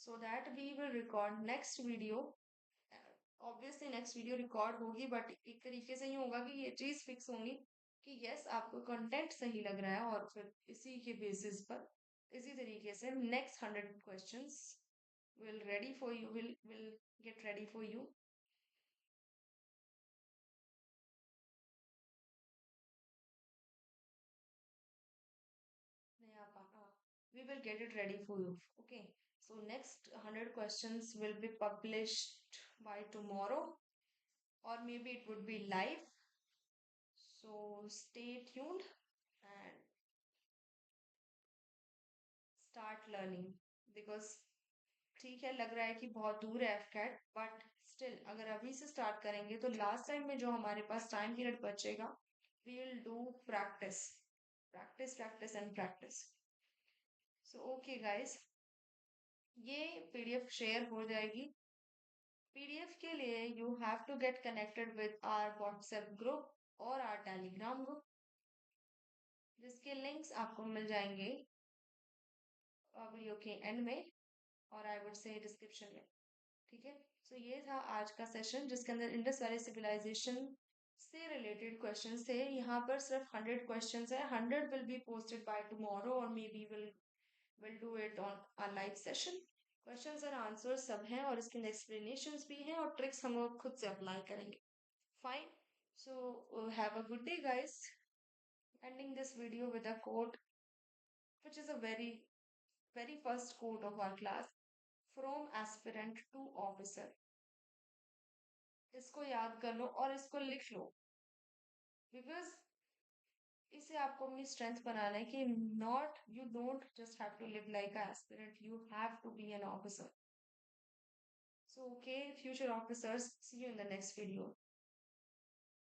so that we will record next video. Obviously next video record होगी, बट एक तरीके से ही होगा कि ये चीज फिक्स होंगी कि यस आपको कंटेंट सही लग रहा है, और फिर इसी के बेसिस पर इसी तरीके से next 100 questions will get ready for you. नहीं, आप we will get it ready for you. Okay. So next 100 questions will be published by tomorrow, or maybe it would be live. So stay tuned and start learning, because ठीक है, लग रहा है कि बहुत दूर है एफकैट, बट स्टिल अगर अभी से स्टार्ट करेंगे तो लास्ट टाइम में जो हमारे पास टाइम पीरियड बचेगा, we will do practice, practice practice and practice. So okay guys, ये पीडीएफ शेयर हो जाएगी. पीडीएफ के लिए you have to get connected with our WhatsApp group और आवर टेलीग्राम ग्रुप, जिसके लिंक्स आपको मिल जाएंगे वीडियो के एंड में, और आई वुड से डिस्क्रिप्शन में. ठीक है. सो ये था आज का सेशन, जिसके अंदर इंडस वैली सिविलाइजेशन से रिलेटेड क्वेश्चन थे. यहाँ पर सिर्फ 100 क्वेश्चन है. 100 will be posted by tomorrow, और may be will do it on a live session. Questions और आंसर्स सब हैं, और इसके एक्सप्लेनेशंस भी हैं, और ट्रिक्स हम लोग खुद से अप्लाई करेंगे. Fine. So have a good day guys. Ending this video with a quote, which is a very first quote of our class, from aspirant to officer. इसको याद कर लो और इसको लिख लो, बिकॉज इसे आपको अपनी स्ट्रेंथ बनाना है कि not, you don't just have to live like a aspirant, you have to be an officer. So okay, future officers, see you in the next video.